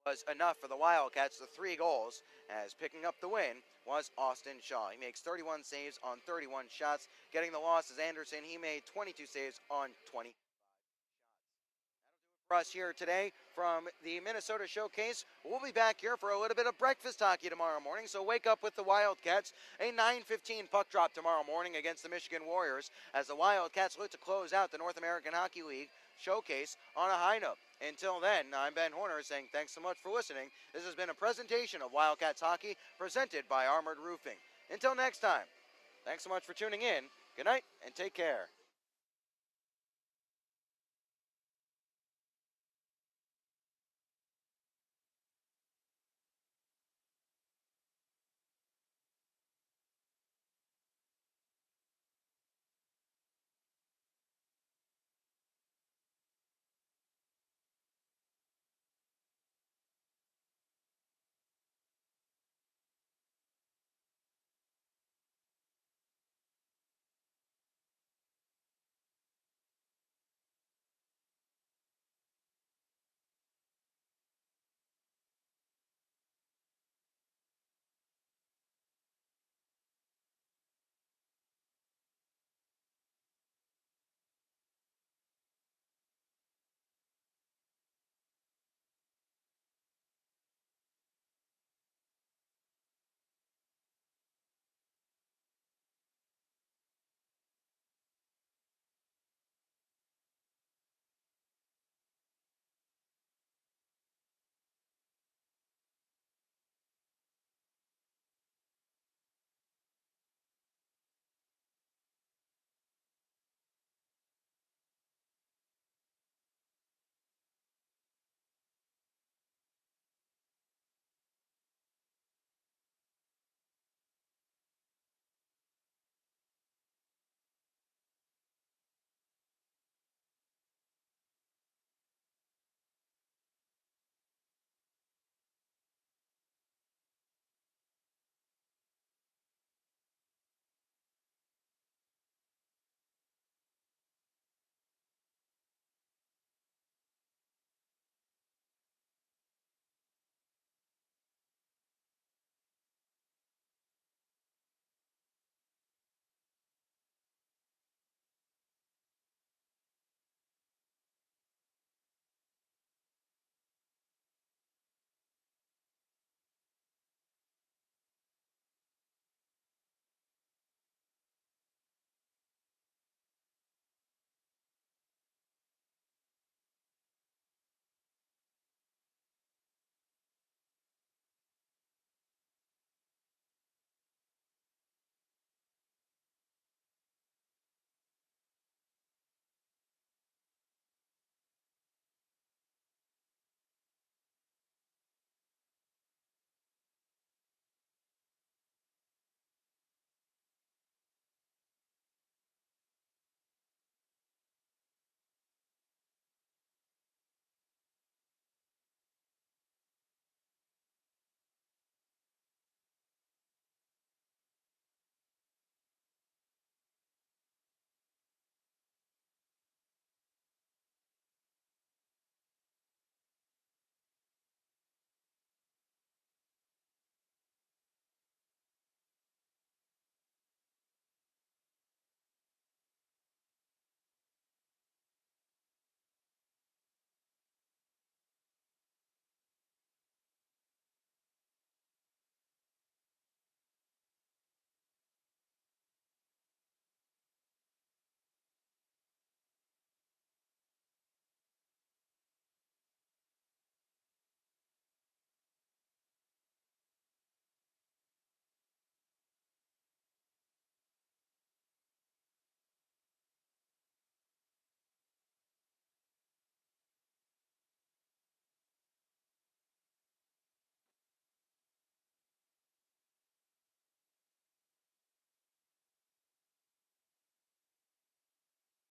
was enough for the Wildcats. The 3 goals, as picking up the win, was Austin Shaw. He makes 31 saves on 31 shots. Getting the loss is Anderson. He made 22 saves on 20 shots. For us here today from the Minnesota Showcase. We'll be back here for a little bit of breakfast hockey tomorrow morning, so wake up with the Wildcats. A 9:15 puck drop tomorrow morning against the Michigan Warriors as the Wildcats look to close out the North American Hockey League Showcase on a high note. Until then, I'm Ben Horner saying thanks so much for listening. This has been a presentation of Wildcats Hockey presented by Armored Roofing. Until next time, thanks so much for tuning in. Good night and take care.